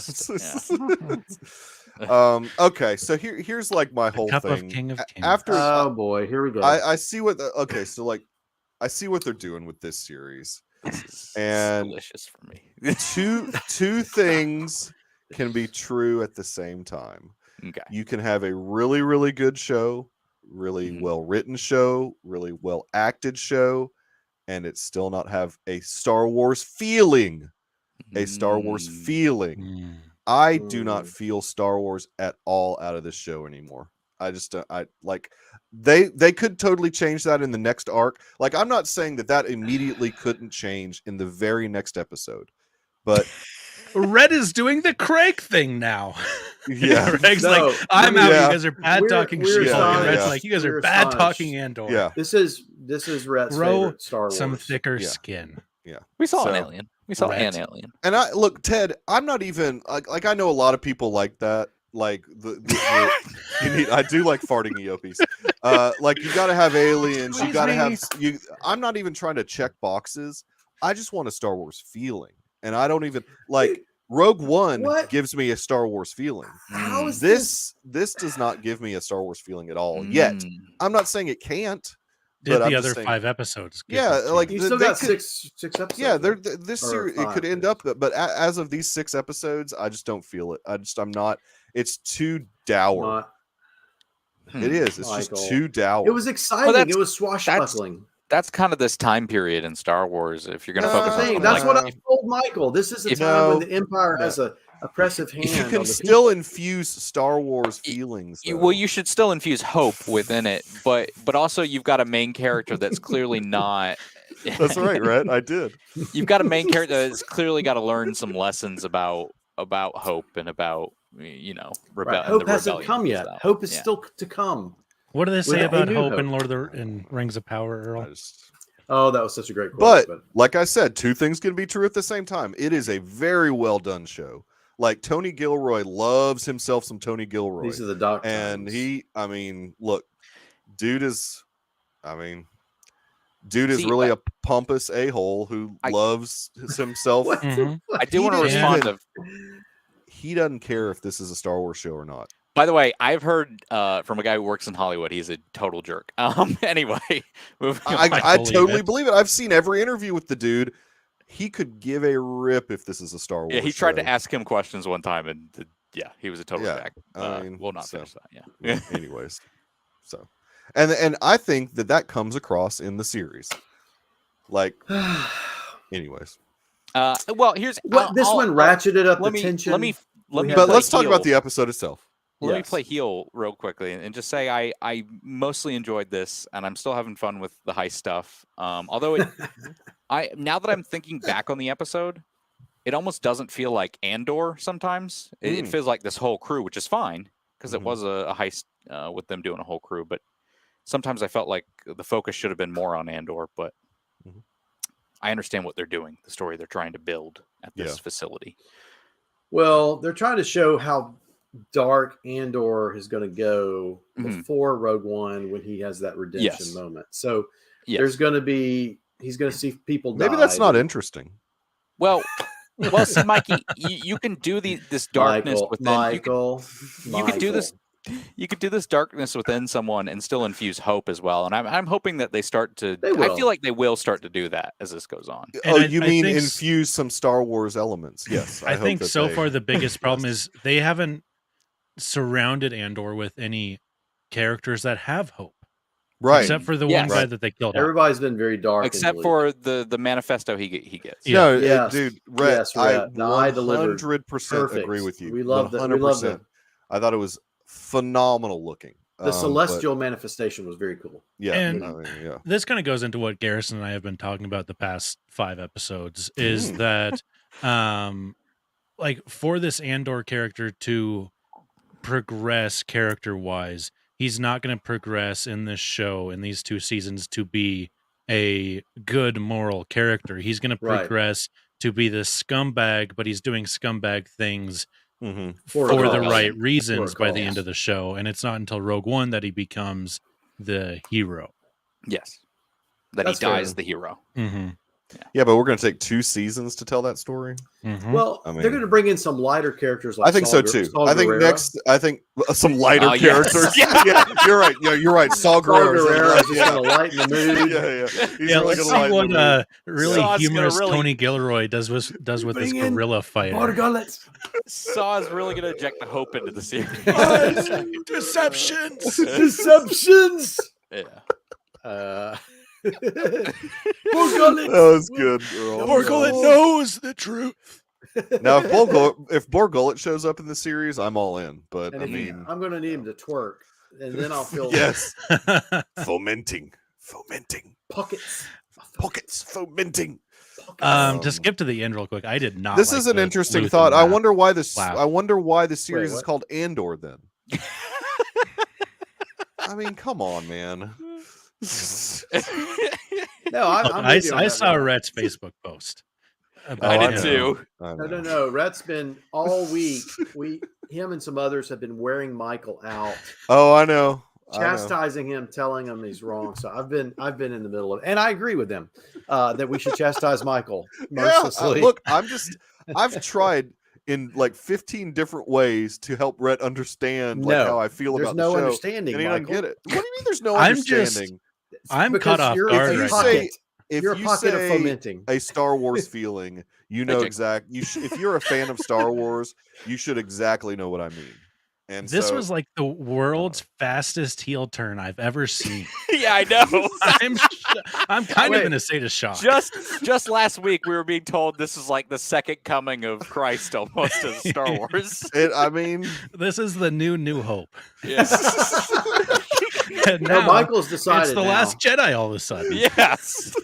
Okay, so here's like my whole cup thing. Of King of Kings. After, oh boy, here we go. I see what. Okay, so like, I see what they're doing with this series, and delicious for me. two things can be true at the same time. Okay. You can have a really, really good show, really well written show, really well acted show, and it still not have a Star Wars feeling. A Star Wars feeling. I do not feel Star Wars at all out of this show anymore. I just I like they could totally change that in the next arc. Like, I'm not saying that immediately couldn't change in the very next episode, but Red is doing the Craig thing now. Yeah, Craig's like, I'm out. You guys are bad talking She-Hulk. And Red's like, you guys are bad talking Andor. Yeah, this is Red's favorite Star Wars. Some thicker skin. Yeah, we saw an alien. We saw an alien. And I look, Ted, I'm not even like I know a lot of people like that. Like I do like farting Eopies. Like, you got to have aliens. You got to have you. I'm not even trying to check boxes. I just want a Star Wars feeling, and I don't even like Rogue One gives me a Star Wars feeling. How is this does not give me a Star Wars feeling at all yet. I'm not saying it can't. Did the other 5 episodes? Yeah, like you still got six episodes. Yeah, this series it could end up, but as of these 6 episodes, I just don't feel it. I'm not. It's too dour. It is. It's just too dour. It was exciting. It was swashbuckling. That's kind of this time period in Star Wars. If you're going to focus on that's what I told Michael. This is a time when the Empire has a oppressive hand. You can still infuse Star Wars feelings. Well, you should still infuse hope within it, but also you've got a main character that's clearly not. That's right, Rhett. I did. You've got a main character that's clearly got to learn some lessons about hope and about rebellion. Hope hasn't come yet. Hope is still to come. What do they say about hope in in Rings of Power, Earl? Oh, that was such a great quote. But like I said, 2 things can be true at the same time. It is a very well done show. Like, Tony Gilroy loves himself some Tony Gilroy. These are the doctors. And look, dude is really a pompous a-hole who loves himself. I do want to respond. He doesn't care if this is a Star Wars show or not. By the way, I've heard from a guy who works in Hollywood, he's a total jerk. Anyway, I totally believe it. I've seen every interview with the dude. He could give a rip if this is a Star Wars. Yeah, he tried to ask him questions one time, and he was a total jack. We'll not finish that. Yeah. Anyways, and I think that comes across in the series. Like, anyways. Well, here's this one ratcheted up the tension. Let me. But let's talk about the episode itself. Let me play heel real quickly and just say I mostly enjoyed this, and I'm still having fun with the heist stuff. Although now that I'm thinking back on the episode, it almost doesn't feel like Andor sometimes. It feels like this whole crew, which is fine because it was a heist with them doing a whole crew. But sometimes I felt like the focus should have been more on Andor. But I understand what they're doing, the story they're trying to build at this facility. Well, they're trying to show how dark Andor is going to go before Rogue One when he has that redemption moment. So there's going to be he's going to see people die. Maybe that's not interesting. Well, see, Mikey, you can do this darkness within. You can do this. You could do this darkness within someone and still infuse hope as well. And I'm hoping that they start to. I feel like they will start to do that as this goes on. You mean infuse some Star Wars elements? Yes, I think so far the biggest problem is they haven't surrounded Andor with any characters that have hope, right? Except for the one guy that they killed. Everybody's been very dark, except for the manifesto he gets. No, dude, Rhett, I delivered 100% agree with you. We love that. 100%. I thought it was phenomenal looking. The celestial manifestation was very cool. Yeah, and this kind of goes into what Garrison and I have been talking about the past 5 episodes. Is that, like, for this Andor character to progress character-wise, he's not going to progress in this show in these 2 seasons to be a good moral character. He's going to progress to be the scumbag, but he's doing scumbag things for the right reasons by the end of the show. And it's not until Rogue One that he becomes the hero. Yes. That he dies the hero. Yeah, but we're going to take 2 seasons to tell that story. Well, they're going to bring in some lighter characters. Like I think so too. I think some lighter characters. Yeah, you're right. Yeah, you're right. Saw Gerrera is just going to lighten the mood. He's really let's see what really humorous Tony Gilroy does with this gorilla fight. Saw is really going to inject the hope into the series. Deceptions. Yeah. That was good. Borgullet knows the truth. Now, if Borgullet shows up in the series, I'm all in. But I'm going to need him to twerk, and then I'll feel fomenting pockets, fomenting. To skip to the end real quick, I did not. This is an interesting thought. I wonder why the series is called Andor. Then, I mean, come on, man. No, I saw Rhett's Facebook post. I did too. No. Rhett's been all week. Him and some others have been wearing Michael out. Oh, I know. Chastising him, telling him he's wrong. So I've been in the middle of, and I agree with them that we should chastise Michael mercilessly. Look, I've tried in like 15 different ways to help Rhett understand how I feel about the show. There's no understanding, and he Michael. doesn't get it. What do you mean there's no understanding? I'm caught off guard right now. If you're a pocket of fomenting a Star Wars feeling, you know exactly. If you're a fan of Star Wars, you should exactly know what I mean. And this was like the world's fastest heel turn I've ever seen. Yeah, I know. I'm kind of in a state of shock. Just last week, we were being told this is like the second coming of Christ almost as Star Wars. This is the New Hope. Yes. Now Michael's decided it's the Last Jedi all of a sudden. Yes.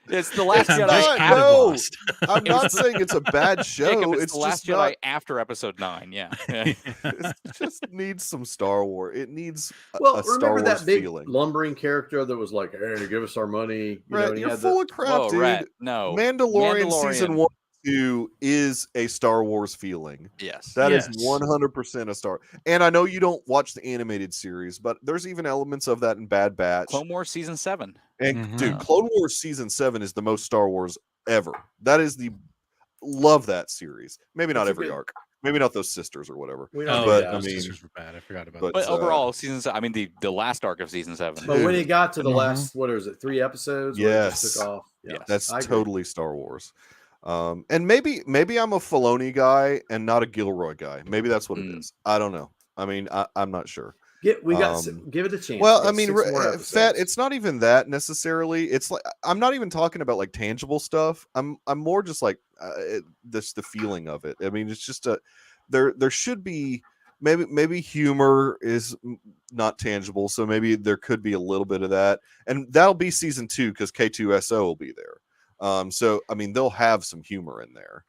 It's the Last Jedi. I'm not saying it's a bad show. Jacob, it's the Last Jedi after Episode 9. Yeah. It just needs some Star Wars. It needs a remember Star Wars that big feeling. Lumbering character that was like, "Hey, give us our money." You're full of crap, dude. Rat, no, Mandalorian season 1 2 is a Star Wars feeling. Yes. That is 100% a Star. And I know you don't watch the animated series, but there's even elements of that in Bad Batch. Clone Wars season 7. And dude, Clone Wars season 7 is the most Star Wars ever. That is love that series. Maybe not every arc. Maybe not those sisters or whatever. Those sisters were bad. I forgot about that. But overall, season 7, I mean the last arc of season 7. But when it got to the last, what is it, 3 episodes? Yes. It just took off. Yeah, that's totally Star Wars. And maybe I'm a Filoni guy and not a Gilroy guy. Maybe that's what it is. I don't know. I mean, I'm not sure. Give it a chance. Well, I mean, Fat. It's not even that necessarily. It's like I'm not even talking about like tangible stuff. I'm more just like the feeling of it. I mean, it's just there should be maybe humor is not tangible, so maybe there could be a little bit of that, and that'll be season 2 because K2SO will be there. So I mean, they'll have some humor in there.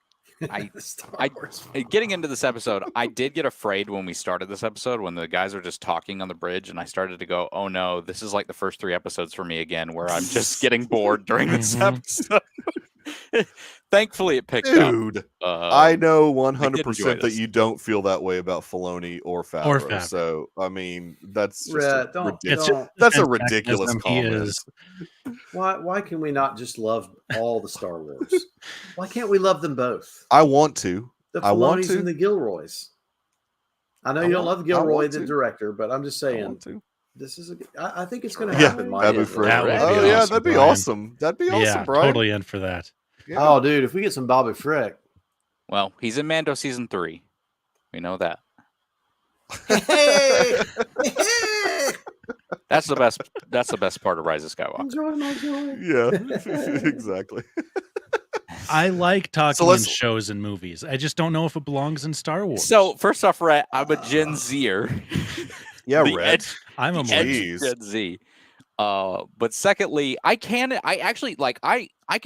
Getting into this episode, I did get afraid when we started this episode when the guys were just talking on the bridge, and I started to go, "Oh no, this is like the first 3 episodes for me again, where I'm just getting bored during this episode." Thankfully, it picked up. Dude, I know 100% that you don't feel that way about Filoni or Favreau. So, I mean, that's just that's a ridiculous comment. Why can we not just love all the Star Wars? Why can't we love them both? I want to. The Filonis and the Gilroys. I know you don't love Gilroy, the director, but I'm just saying. This is I think it's going to happen. That'd be awesome. That'd be awesome, bro. Totally in for that. Yeah. Oh, dude, if we get some Bobby Frick. Well, he's in Mando season 3. We know that. That's the best. That's the best part of Rise of Skywalker. Enjoy my joy. Yeah, exactly. I like talking in shows and movies. I just don't know if it belongs in Star Wars. So first off, Rhett, I'm a Gen Zer. Yeah, Rhett. I'm a Gen Z. But secondly, I can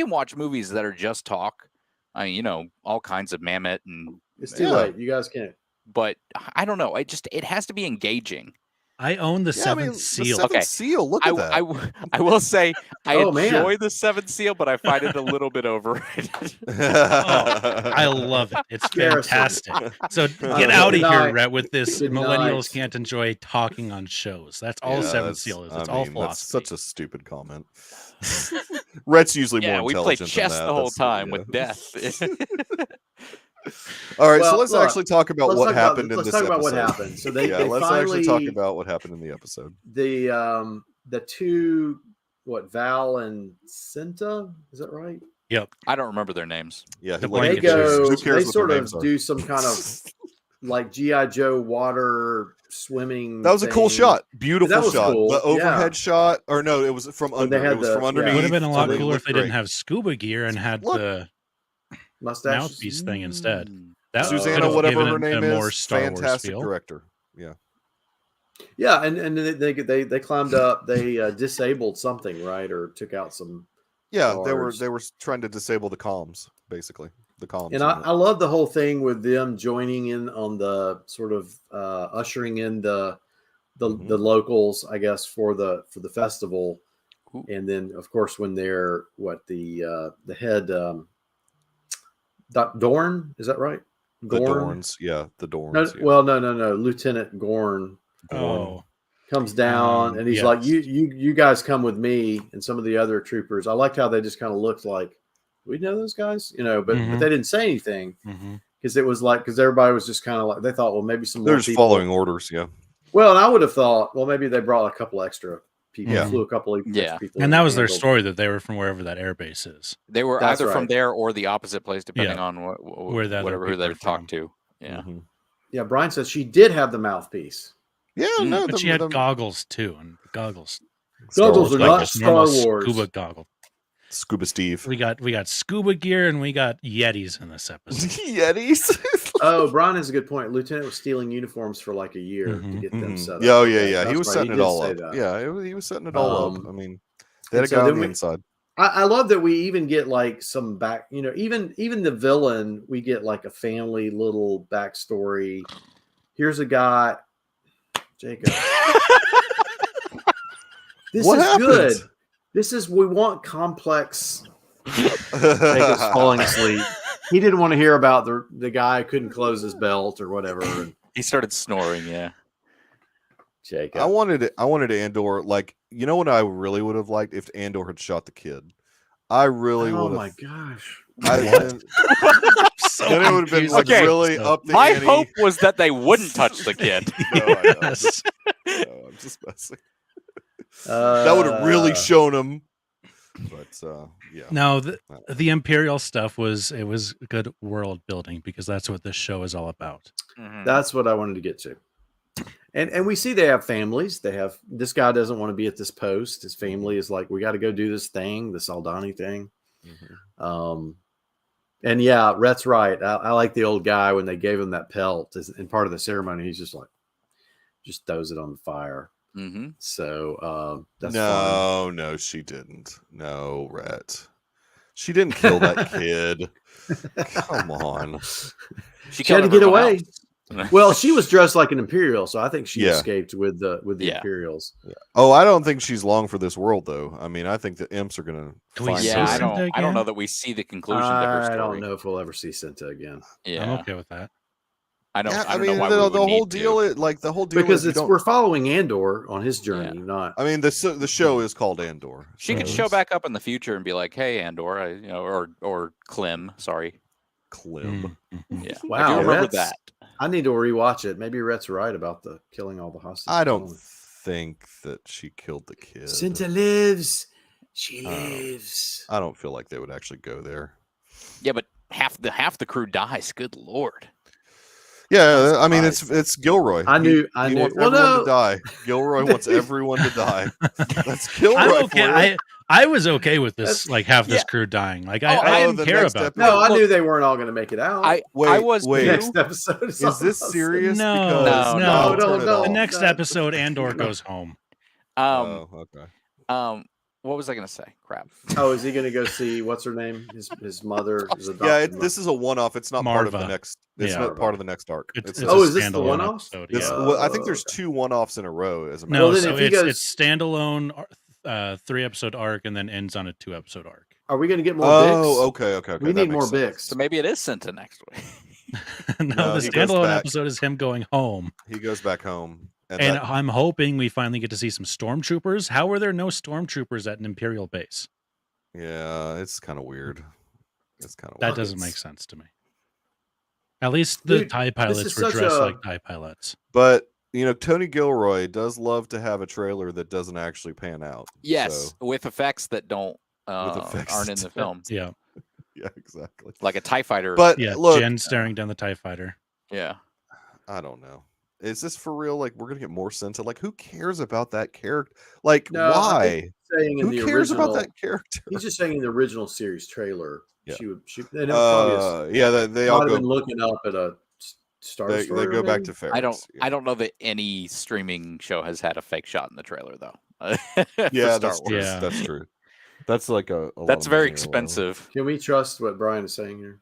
watch movies that are just talk. All kinds of Mammoth and it's too late. You guys can't. But I don't know. It has to be engaging. I own the Seventh Seal. The Seventh Seal. Look at that. I will say I enjoy the Seventh Seal, but I find it a little bit overrated. I love it. It's fantastic. So get out of here, Rhett, with this. Millennials can't enjoy talking on shows. That's all Seventh Seal is. It's all philosophy. That's such a stupid comment. Rhett's usually more intelligent. We play chess the whole time with death. All right, so let's actually talk about what happened in this episode. Let's talk about what happened. So they let's finally actually talk about what happened in the episode. The two, Val and Cinta, is that right? Yep. I don't remember their names. Yeah, they go. They sort of do some kind of like G.I. Joe water swimming. That was a cool shot. Beautiful shot. Cool. The overhead shot, or no, it was from under. It was from underneath. It would have been a lot cooler if they didn't have scuba gear and had the mouthpiece thing instead. That Susanna, whatever her name is, fantastic director. Yeah, and they climbed up. They disabled something, right, or took out some. Yeah, guards. they were trying to disable the comms, basically the comms. And I love the whole thing with them joining in on the sort of ushering in the locals, I guess, for the festival, and then of course when they're the head. Dorn, is that right? The Dorns, the Dorns. No. Lieutenant Gorn comes down and he's like, "You guys come with me," and some of the other troopers. I liked how they just kind of looked like, "We know those guys," but they didn't say anything because it was because everybody was just kind of like they thought, well, maybe they're just following orders, Well, and I would have thought, well, maybe they brought a couple extra. People flew a couple of people, and that was their story that they were from wherever that airbase is. They were either from there or the opposite place, depending on whatever they talked to. Yeah, Brian says she did have the mouthpiece. Yeah, but she had goggles too, and goggles are not Star Wars. Scuba goggles. Scuba Steve. We got scuba gear and we got Yetis in this episode. Yetis. Oh, Brian has a good point. Lieutenant was stealing uniforms for like a year to get them set up. Yeah. He was setting it all up. Yeah, he was setting it all up. I mean, they had a guy on the inside. I love that we even get like some back. Even the villain, we get like a family little backstory. Here's a guy, Jacob. This is good. This is we want complex. Jacob's falling asleep. He didn't want to hear about the guy who couldn't close his belt or whatever. He started snoring. Yeah, Jacob. I wanted Andor. You know what I really would have liked if Andor had shot the kid. I really would have. Oh my gosh! Then it would have been really up the My ante. hope was that they wouldn't touch the kid. No, I'm just messing. That would have really shown him. But No, the Imperial stuff was good world building because that's what this show is all about. That's what I wanted to get to. And we see they have families. They have this guy doesn't want to be at this post. His family is like, we got to go do this thing, the Saldani thing. And Rhett's right. I like the old guy when they gave him that pelt in part of the ceremony. He's just throws it on the fire. So that's fun. No, she didn't. No, Rhett. She didn't kill that kid. Come on. She had to get away. Well, she was dressed like an Imperial, so I think she escaped with the Imperials. Yeah. Oh, I don't think she's long for this world, though. I mean, I think the imps are going to find her. I don't know that we see the conclusion to her story. I don't know if we'll ever see Cinta again. Yeah, I'm okay with that. I don't mean, know why the whole deal because we're following Andor on his journey, not. I mean, the show is called Andor. She could show back up in the future and be like, "Hey, Andor," or Clem. Sorry, Clem. Yeah, wow, I do remember that. I need to rewatch it. Maybe Rhett's right about the killing all the hostages. I don't think that she killed the kid. Cinta lives. She lives. I don't feel like they would actually go there. Yeah, but half the crew dies. Good Lord. Yeah, I mean it's Gilroy. I knew. He wants everyone to die. Gilroy wants everyone to die. That's Gilroy. I'm okay. I was okay with this, like half this crew dying. Like I didn't care about that. No, I knew they weren't all going to make it out. I was the next episode. Is this serious? No, no. The next episode, Andor goes home. Okay. What was I going to say? Crap. Oh, is he going to go see what's her name? His mother. This is a one-off. It's not part of the next. It's not part of the next arc. Is this the one-off? Well, I think there's 2 one-offs in a row. As a no, so it's standalone 3-episode arc and then ends on a 2-episode arc. Are we going to get more Bix? Oh, okay. We need more Bix. So maybe it is Senta next week. No, the standalone episode is him going home. He goes back home. And I'm hoping we finally get to see some stormtroopers. How are there no stormtroopers at an Imperial base? Yeah, it's kind of weird. That doesn't make sense to me. At least the TIE pilots were dressed like TIE pilots. But, Tony Gilroy does love to have a trailer that doesn't actually pan out. Yes, with effects that aren't in the film. Yeah. Yeah, exactly. Like a TIE fighter. But look, Jen staring down the TIE fighter. Yeah. I don't know. Is this for real? Like, we're gonna get more sense of, like, who cares about that character? Like, why? Who cares about that character? He's just saying in the original series trailer, yeah. They all go been looking up at a Star They go back to Ferrix. I don't know that any streaming show has had a fake shot in the trailer though. That's true. That's like that's very expensive. Can we trust what Brian is saying here?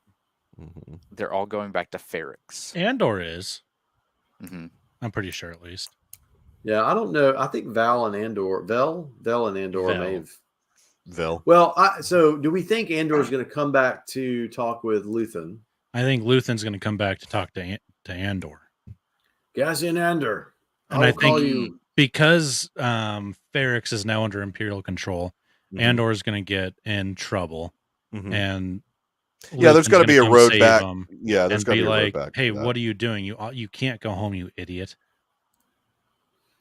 Mm-hmm. They're all going back to Ferrix. Andor is. Mm-hmm. I'm pretty sure, at least. Yeah, I don't know. I think Vel and Andor may have. Vel. Well, so do we think Andor is going to come back to talk with Luthen? I think Luthen's going to come back to talk to Andor. Guys in Andor. And I think because Ferrix is now under Imperial control, Andor is going to get in trouble, and there's got to be a road back. Yeah, there's got to be a road back. Hey, what are you doing? You can't go home, you idiot.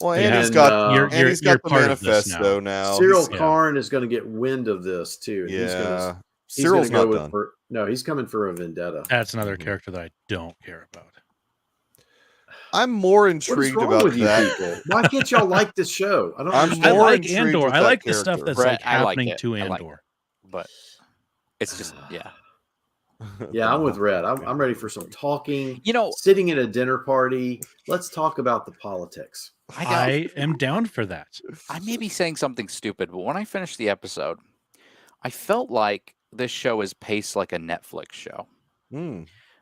Well, and he's got the manifesto now. Cyril Karn is going to get wind of this too. Yeah, Cyril's not done. No, he's coming for a vendetta. That's another character that I don't care about. I'm more intrigued about that. People? Why can't y'all like this show? I don't. I like Andor. I like the stuff that's happening to Andor, but it's just Yeah, I'm with Red. I'm ready for some talking. Sitting at a dinner party. Let's talk about the politics. I am down for that. I may be saying something stupid, but when I finished the episode, I felt like this show is paced like a Netflix show.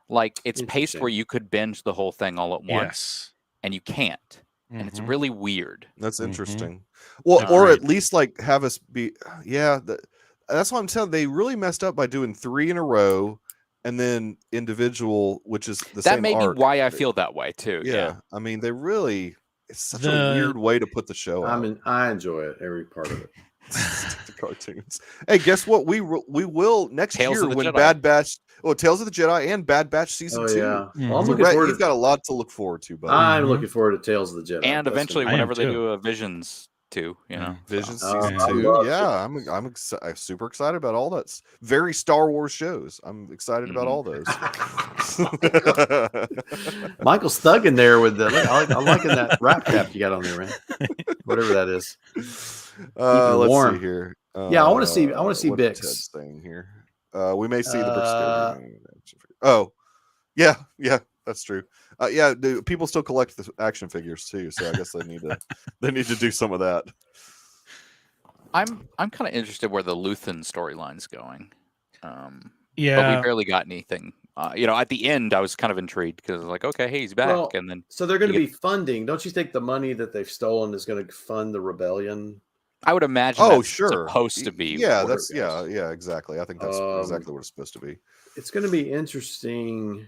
Like it's paced where you could binge the whole thing all at once, and you can't. And it's really weird. That's interesting. Well, or at least like have us be. That's what I'm telling. They really messed up by doing 3 in a row. And then individual, which is the same. That may be why I feel that way too. Yeah. I mean, it's such a weird way to put the show out. I enjoy it, every part of it. The cartoons. Hey, guess what? We will next year when Jedi. Bad Batch. Oh, Tales of the Jedi and Bad Batch season 2. Yeah. Well, I'm looking forward. You've got a lot to look forward to, buddy. I'm looking forward to Tales of the Jedi, and eventually, whenever they do a Visions 2, Visions season 2. Yeah, I'm super excited about all that. Very Star Wars shows. I'm excited about all those. Michael's thugging there with the. I'm liking that wrap cap you got on there, man. Whatever that is. Let's see here. I want to see Bix thing here. We may see the Bix. Oh, yeah, that's true. People still collect the action figures too, so I guess they need to do some of that. I'm kind of interested where the Luthen storyline's going. But we barely got anything. At the end, I was kind of intrigued because I was like, okay, hey, he's back, and then so they're going to be funding. Don't you think the money that they've stolen is going to fund the rebellion? I would imagine. Oh, sure. Supposed to be. Yeah, exactly. I think that's exactly what it's supposed to be. It's going to be interesting.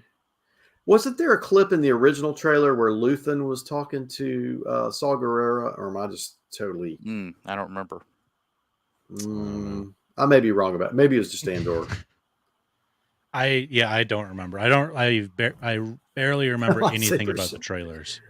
Wasn't there a clip in the original trailer where Luthen was talking to Saw Gerrera, or am I just totally? I don't remember. I may be wrong about it. Maybe it was just Andor. I don't remember. I barely remember anything about the trailers.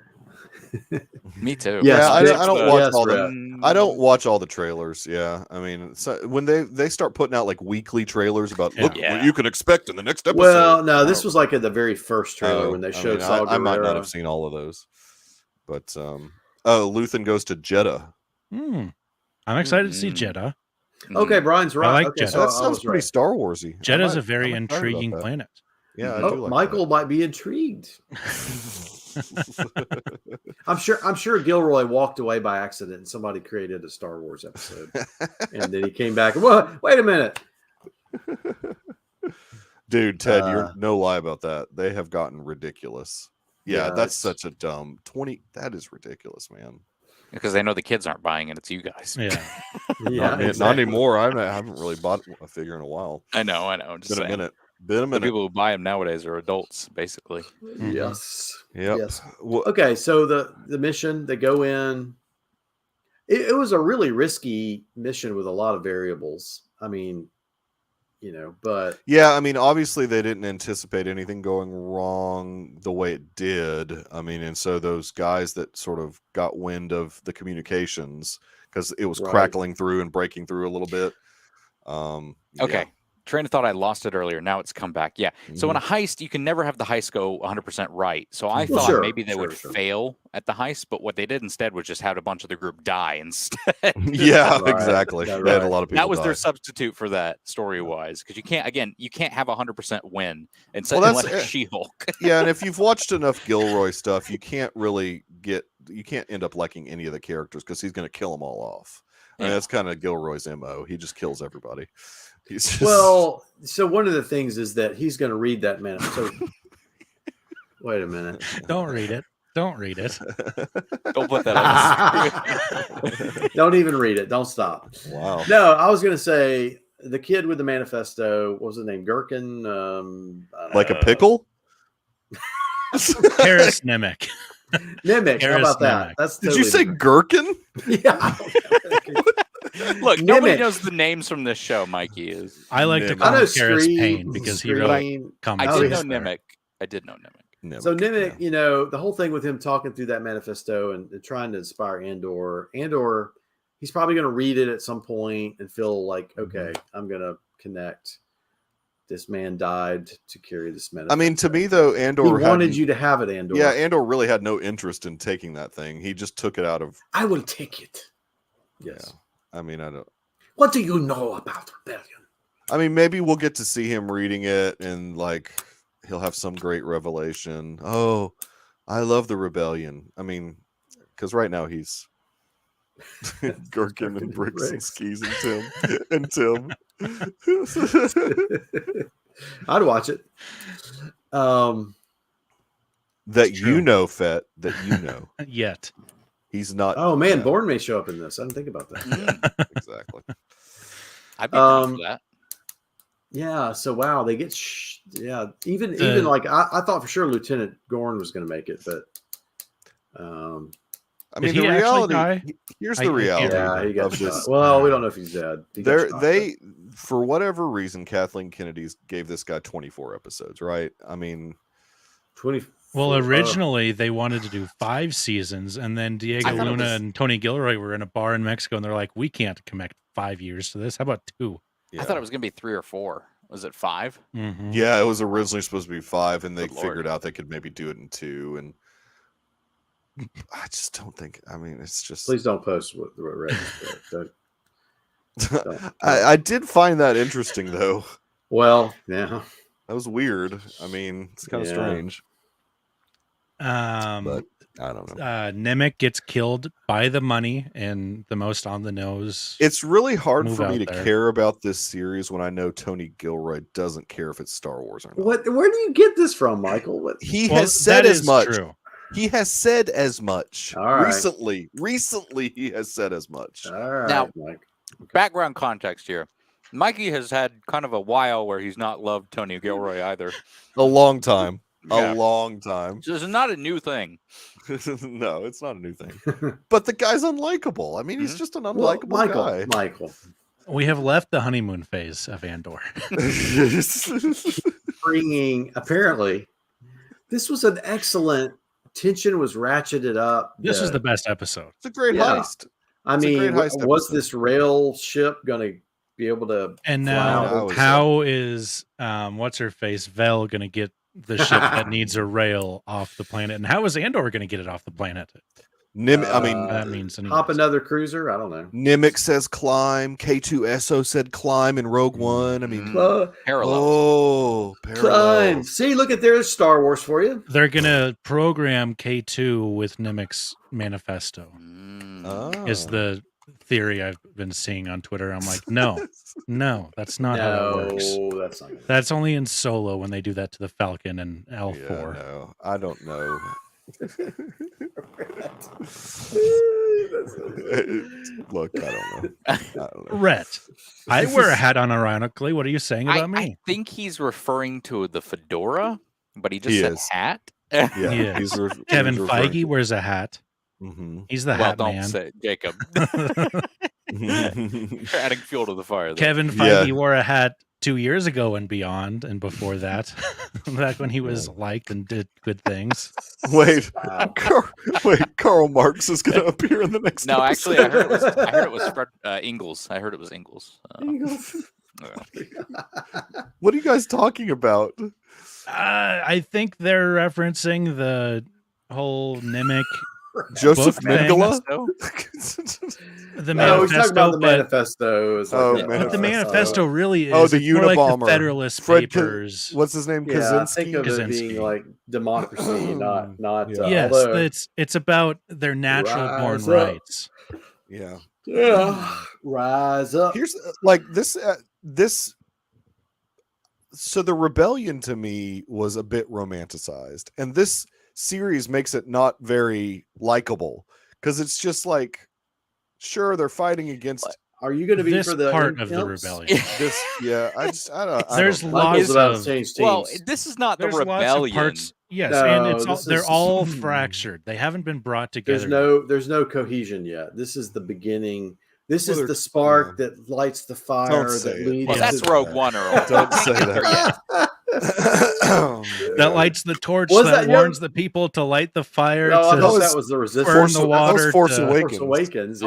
Me too. Yeah, I don't watch all the. I don't watch all the trailers. Yeah, I mean, when they start putting out like weekly trailers about what you can expect in the next episode. Well, no, this was like at the very first trailer when they showed. I might not have seen all of those, but Luthen goes to Jeddah. I'm excited to see Jeddah. Okay, Brian's right. I like okay, Jeddah. so That sounds pretty right. Star Warsy. Jeddah's a very intriguing planet. Yeah, I do like Michael might be intrigued. I'm sure Gilroy walked away by accident and somebody created a Star Wars episode. And then he came back. Well, wait a minute. Dude, Ted, you're no lie about that. They have gotten ridiculous. Yeah, that's such a dumb 20. That is ridiculous, man. Because they know the kids aren't buying it. It's you guys. Yeah. Not anymore. I haven't really bought a figure in a while. I know. Just been a minute. The people who buy them nowadays are adults, basically. Yes. Yep. Yes. Okay, so the mission, they go in. It was a really risky mission with a lot of variables. I mean, but yeah, I mean, obviously they didn't anticipate anything going wrong the way it did. I mean, and so those guys that sort of got wind of the communications because it was crackling through and breaking through a little bit. Okay. Yeah. Train of thought, I lost it earlier. Now it's come back. Yeah. So in a heist, you can never have the heist go 100% right. So I thought maybe they would fail at the heist, but what they did instead was just have a bunch of the group die instead. Yeah, exactly. They had a lot of people. That was die. Their substitute for that story-wise, because you can't have 100% win and that's She-Hulk. Yeah, and if you've watched enough Gilroy stuff, you can't end up liking any of the characters because he's going to kill them all off. I mean, that's kind of Gilroy's MO. He just kills everybody. Well, so one of the things is that he's going to read that minute. So wait a minute. Don't read it. Don't put that on the screen. Don't even read it. Don't stop. Wow. No, I was going to say the kid with the manifesto. What was his name? Gherkin. Like a pickle. Paris Nemec. Nemec. How about that? Nemec. That's Did you say gherkin? Yeah. Look, nobody knows the names from this show. Mikey is. I like to call him Paris Payne because he really comes. I did know Nemec. So Nemec, the whole thing with him talking through that manifesto and trying to inspire Andor. Andor, he's probably going to read it at some point and feel like, okay, I'm going to connect. This man died to carry this manifesto. I mean, to me though, Andor wanted you to have it. Andor, yeah, Andor really had no interest in taking that thing. He just took it out of. I will take it. Yes. Yeah. I mean, I don't. What do you know about rebellion? I mean, maybe we'll get to see him reading it and he'll have some great revelation. Oh, I love the rebellion. I mean, because right now he's Gherkin and Bricks and Skis and Tim. I'd watch it. That you know, Fett. That you know. Yet. He's not. Oh man, Bourne may show up in this. I didn't think about that. Exactly. I'd be down for that. Yeah. So wow, they get. Even like I thought for sure Lieutenant Gorn was going to make it, but. I mean, the reality. Here's the reality. Yeah, he got shot. Well, we don't know if he's dead. They, for whatever reason, Kathleen Kennedy gave this guy 24 episodes, right? I mean, 20. Well, originally they wanted to do 5 seasons, and then Diego Luna and Tony Gilroy were in a bar in Mexico, and they're like, "We can't commit 5 years to this. How about 2?" Yeah. I thought it was going to be 3 or 4. Was it 5? Mm-hmm. Yeah, it was originally supposed to be 5, and they figured out they could maybe do it in 2. And I just don't think. I mean, it's just. Please don't post what Red don't. I did find that interesting, though. Well, yeah, that was weird. I mean, it's kind of strange. But I don't know. Nemec gets killed by the money and the most on the nose. It's really hard for me to care about this series when I know Tony Gilroy doesn't care if it's Star Wars or not. Where do you get this from, Michael? He has said as much. True. He has said as much. All right. Recently, he has said as much. All right. Now, Mike. Background context here. Mikey has had kind of a while where he's not loved Tony Gilroy either. A long time. Yeah. A long time. So this is not a new thing. No, it's not a new thing. But the guy's unlikable. I mean, he's just an unlikable guy. Michael. We have left the honeymoon phase of Andor. Apparently, this was an excellent. Tension was ratcheted up. This was the best episode. It's a great heist. I mean, was this rail ship going to be able to? And now, how is what's her face Vel going to get the ship that needs a rail off the planet? And how is Andor going to get it off the planet? that means hop another cruiser. I don't know. Nimic says climb. K2SO said climb in Rogue One. I mean, parallels. Climb. See, look at there's Star Wars for you. They're gonna program K2 with Nimic's manifesto. Is the theory I've been seeing on Twitter. I'm like, no, that's not how that works. That's only in Solo when they do that to the Falcon and L4. Yeah, no, I don't know. Look, I don't know. Rhett, I wear a hat unironically. What are you saying about me? I think he's referring to the fedora, but he just said hat. Yeah, Kevin Feige wears a hat. He's the hat man. Don't say it, Jacob. You're adding fuel to the fire. Kevin Feige wore a hat 2 years ago and beyond, and before that, back when he was liked and did good things. Wait, Karl Marx is going to appear in the next. No, episode. actually, I heard it was Fred Ingalls. I heard it was Ingalls. What are you guys talking about? I think they're referencing the whole Nimic. Joseph Mengele? The manifesto, the manifesto. But the manifesto really is the Unabomber, like the Federalist Papers. What's his name? Yeah, think of it being like democracy, not. Yes, it's about their natural born rights. Yeah. Rise up. Here's like this. So the rebellion to me was a bit romanticized, and this series makes it not very likable because it's just like, sure, they're fighting against. Are you going to be this for the part of the rebellion? I don't. There's lots of well, this is not the rebellion. Parts, yes, and they're all fractured. They haven't been brought together. There's no cohesion yet. This is the beginning. This is the spark that lights the fire that leads. Well, that's Rogue One, Earl. Don't say that. That lights the torch that warns the people to light the fire. No, I thought that was the resistance. The water. That was Force Awakens.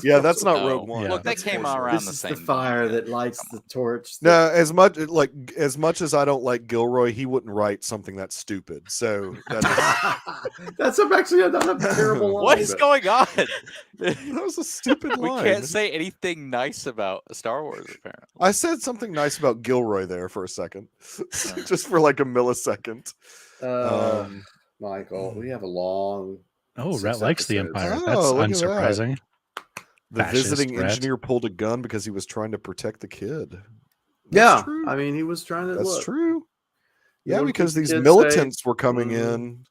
Yeah, that's not Rogue One. Look, that came around the same. The fire that lights the torch. No, as much as I don't like Gilroy, he wouldn't write something that's stupid. So that's actually not a terrible line. What is going on? That was a stupid line. We can't say anything nice about Star Wars, apparently. I said something nice about Gilroy there for a second. Just for like a millisecond. Michael, we have a long. Rhett likes the Empire. That's unsurprising. The visiting engineer pulled a gun because he was trying to protect the kid. That's true. I mean, he was trying to. That's true. Yeah, because these militants were coming in.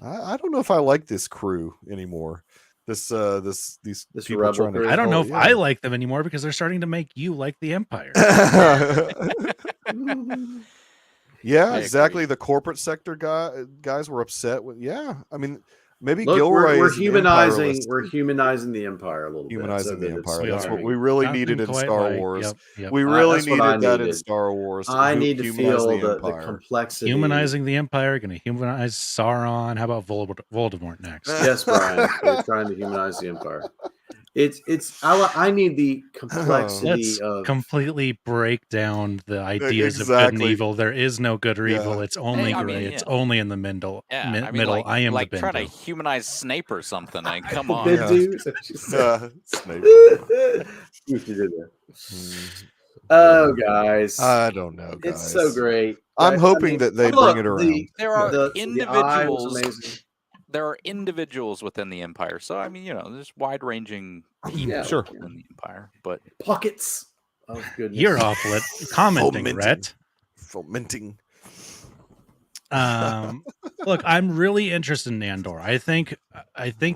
I don't know if I like this crew anymore. These people trying to. I don't know if I like them anymore because they're starting to make you like the Empire. Yeah, exactly. The corporate sector guys were upset with. Yeah, I mean, maybe Gilroy. We're humanizing. We're humanizing the Empire a little bit. Humanizing the Empire. That's what we really needed in Star Wars. Yep. We really needed that in Star Wars. I need to feel the complexity. Humanizing the Empire. Going to humanize Sauron. How about Voldemort next? Yes, Brian. We're trying to humanize the Empire. I need the complexity of completely break down the ideas of good and evil. There is no good or evil. It's only gray. It's only in the middle. Middle. I am like the trying to humanize Snape or something. Come on. Snape. Oh, guys. I don't know, guys. It's so great. I'm hoping that they bring it around. There are individuals. There are individuals within the Empire. So, I mean, there's wide-ranging people within the Empire. But pockets of goodness. You're off commenting, Rhett. Fomenting. Look, I'm really interested in Andor. I think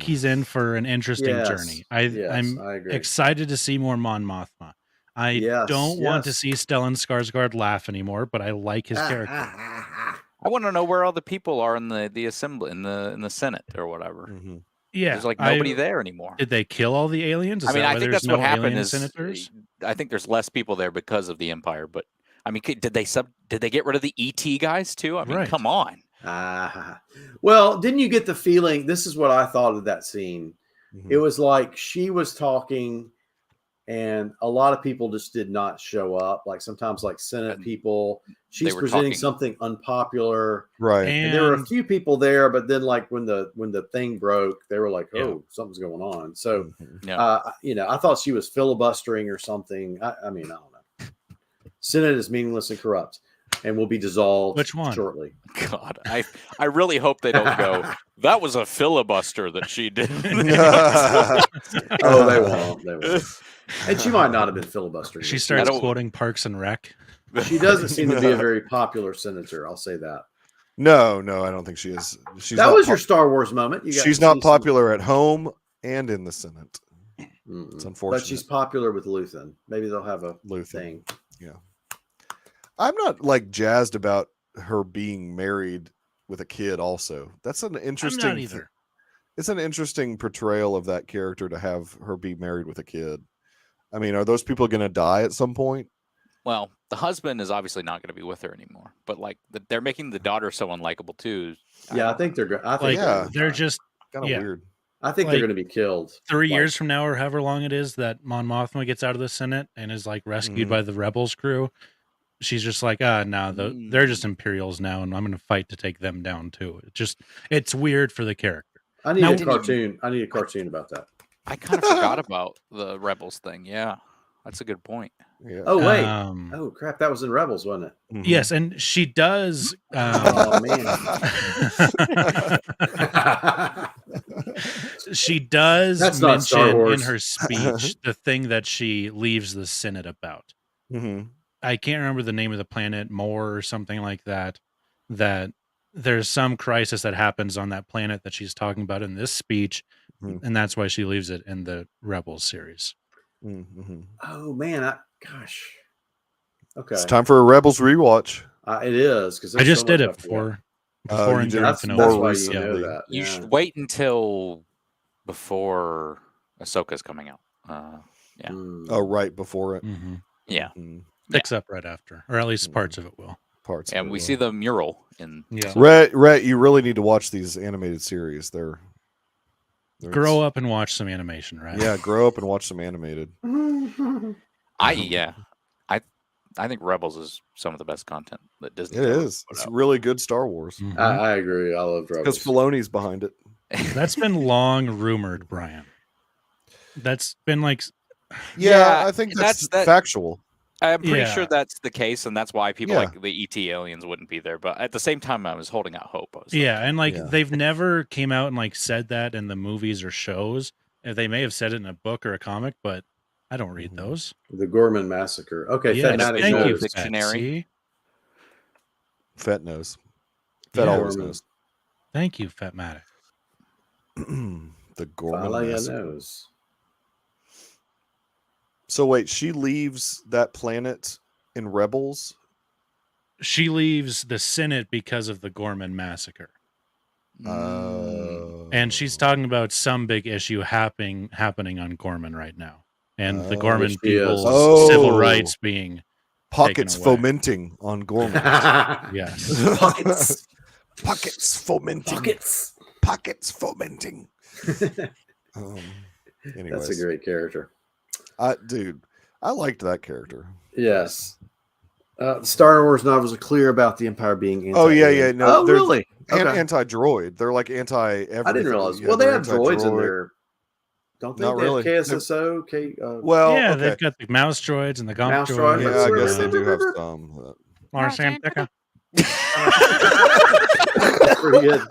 he's in for an interesting journey. I'm excited to see more Mon Mothma. I don't want to see Stellan Skarsgård laugh anymore, but I like his character. I want to know where all the people are in the assembly, in the Senate or whatever. Mm-hmm. Yeah, there's like nobody there anymore. Did they kill all the aliens? I think that's what happened. Senators? I think there's less people there because of the Empire. But I mean, did they get rid of the ET guys too? I mean, come on. Well, didn't you get the feeling? This is what I thought of that scene. Mm-hmm. It was like she was talking and a lot of people just did not show up. Like sometimes, like Senate people, she's presenting something unpopular, right? And there were a few people there, but then like when the thing broke, they were like, "Oh, something's going on." So, I thought she was filibustering or something. I mean, I don't know. Senate is meaningless and corrupt, and will be dissolved shortly. God, I really hope they don't go. That was a filibuster that she did. Oh, they won't. They won't. And she might not have been filibustering. She starts quoting Parks and Rec. She doesn't seem to be a very popular senator. I'll say that. No, I don't think she is. That was your Star Wars moment. She's not popular at home and in the Senate. It's unfortunate. But she's popular with Luthen. Maybe they'll have a thing. Yeah. I'm not like jazzed about her being married with a kid also. That's an interesting. I'm not either. It's an interesting portrayal of that character to have her be married with a kid. I mean, are those people going to die at some point? Well, the husband is obviously not going to be with her anymore, but like they're making the daughter so unlikable too. Yeah, I think they're good. I think they're just kind of weird. I think they're going to be killed 3 years from now, or however long it is that Mon Mothma gets out of the Senate and is like rescued by the Rebels crew. She's just like, no, they're just Imperials now, and I'm going to fight to take them down too. It's weird for the character. I need a cartoon. I need a cartoon about that. I kind of forgot about the Rebels thing. Yeah, that's a good point. Yeah. Oh wait. Oh crap! That was in Rebels, wasn't it? Mm-hmm. Yes, and she does. Oh man. She does mention in her speech the thing that she leaves the Senate about. Mm-hmm. I can't remember the name of the planet, Moore or something like that. That there's some crisis that happens on that planet that she's talking about in this speech, and that's why she leaves it in the Rebels series. Mm-hmm. Oh man, gosh. Okay, it's time for a Rebels rewatch. It is because I just did it before and that's why you know that. You should wait until before Ahsoka's coming out. Yeah. Oh, right before it. Mm-hmm. Yeah. Picks up right after, or at least parts of it will. And we see the mural in. Yeah. Rhett, you really need to watch these animated series. They're grow up and watch some animation, right? Yeah, grow up and watch some animated. I think Rebels is some of the best content that Disney. It is. It's really good Star Wars. Mm-hmm. I agree. I love Rebels because Filoni's behind it. That's been long rumored, Brian. That's been like. Yeah, I think that's factual. I'm pretty sure that's the case, and that's why people like the ET aliens wouldn't be there. But at the same time, I was holding out hope. They've never came out and like said that in the movies or shows. They may have said it in a book or a comic, but I don't read those. The Gorman Massacre. Okay, yes, thank you, dictionary. Fett knows. Fett always knows. Thank you, Fatmatic. The Gorman Massacre. Knows. So wait, she leaves that planet in Rebels? She leaves the Senate because of the Gorman Massacre. And she's talking about some big issue happening on Gorman right now. And the Gorman people's civil rights being pockets fomenting on Gorman. Yes. Pockets fomenting. Pockets fomenting. That's a great character. Dude, I liked that character. Yes. The Star Wars novels are clear about the Empire being anti. Oh yeah. No, really? Anti-droid. They're like anti-everything. I didn't realize. Well, they have droids in there. Don't they? Not really. KSSO. They've got the mouse droids and the gump droids. Yeah, I guess they do have some. Marsantica. That's pretty good.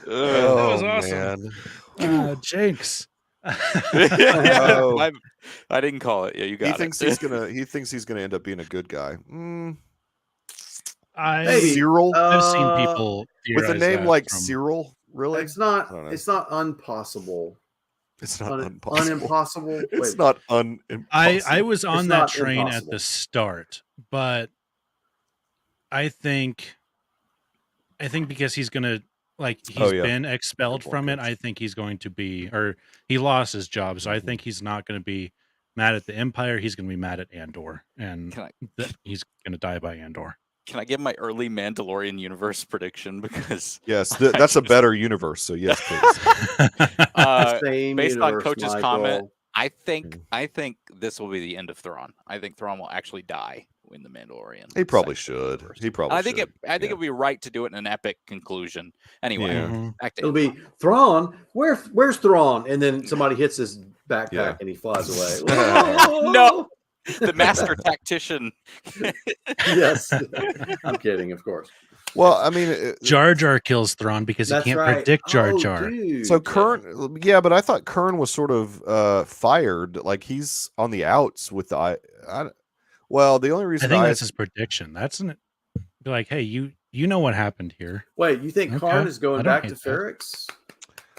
That was awesome. Jinx. I didn't call it. Yeah, you got he thinks it. He thinks he's gonna end up being a good guy. Cyril. I've seen people with a name like Cyril. Really? It's not impossible. It's not unimpossible. It's not unimpossible. I was on that train at the start, but I think because he's gonna been expelled from it. I think he's going to be, or he lost his job, so I think he's not going to be mad at the Empire. He's going to be mad at Andor, and he's going to die by Andor. Can I give my early Mandalorian universe prediction? Because yes, that's a better universe. So yes, please. Same based universe, on Coach's Michael. comment, I think this will be the end of Thrawn. I think Thrawn will actually die in the Mandalorian. He probably should. He probably. I think it'd be right to do it in an epic conclusion. Anyway, back to it'll be Thrawn. Where's Thrawn? And then somebody hits his backpack and he flies away. No. The master tactician. Yes. I'm kidding, of course. Well, I mean, Jar Jar kills Thrawn because he can't predict Jar Jar. So Kern, but I thought Kern was sort of fired. Like he's on the outs with the well, the only reason I think that's his prediction. That's like, hey, you know what happened here. Wait, you think Karn is going back to Ferrix?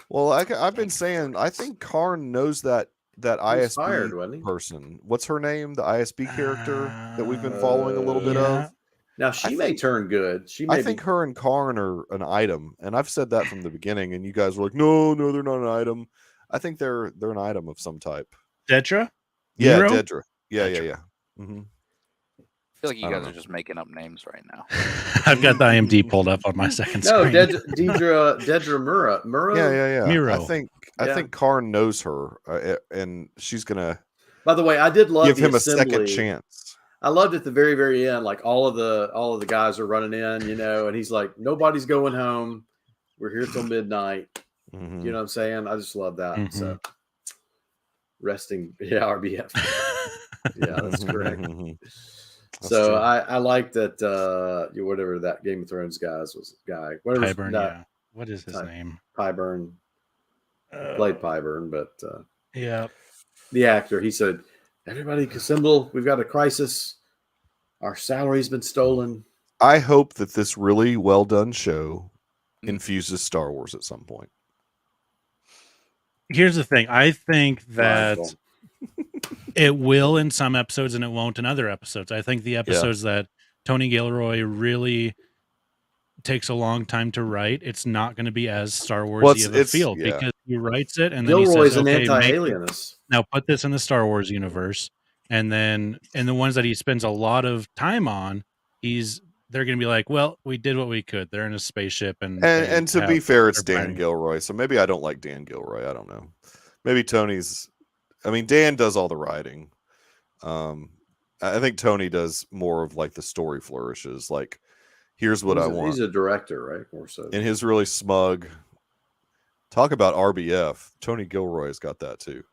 Well, I've been saying I think Karn knows that ISB fired, person. What's her name? The ISB character that we've been following a little bit of. Now she may turn good. I think her and Karn are an item, and I've said that from the beginning. And you guys were like, "No, they're not an item." I think they're an item of some type. Dedra? Yeah, Nero? Dedra. Yeah. Mm-hmm. I feel like you guys are just making up names right now. I've got the IMD pulled up on my second screen. No, Dedra Murrow. Yeah. Miro. I think Karn knows her, and she's gonna. By the way, I did love give him assembly. A second chance. I loved at the very, very end, like all of the guys are running in, and he's like, nobody's going home. We're here till midnight. Mm-hmm. You know what I'm saying? I just love that. Mm-hmm. So resting, RBF. Yeah, that's correct. That's so true. I like that. Whatever that Game of Thrones guy, whatever. Pyburn, what is his name? Pyburn. Played Pyburn, but yeah, the actor. He said, "Everybody assemble. We've got a crisis. Our salary's been stolen." I hope that this really well done show infuses Star Wars at some point. Here's the thing. I think that it will in some episodes and it won't in other episodes. I think the episodes that Tony Gilroy really takes a long time to write, it's not going to be as Star Wars-y of a feel because he writes it and then Gilroy's he says, an anti-alienist. Now put this in the Star Wars universe. And then in the ones that he spends a lot of time on, they're going to be like, well, we did what we could. They're in a spaceship. And to be fair, it's Dan Gilroy. So maybe I don't like Dan Gilroy. I don't know. Maybe Dan does all the writing. I think Tony does more of like the story flourishes. Like, here's what I want. He's a director, right? More so. And his really smug. Talk about RBF. Tony Gilroy's got that too.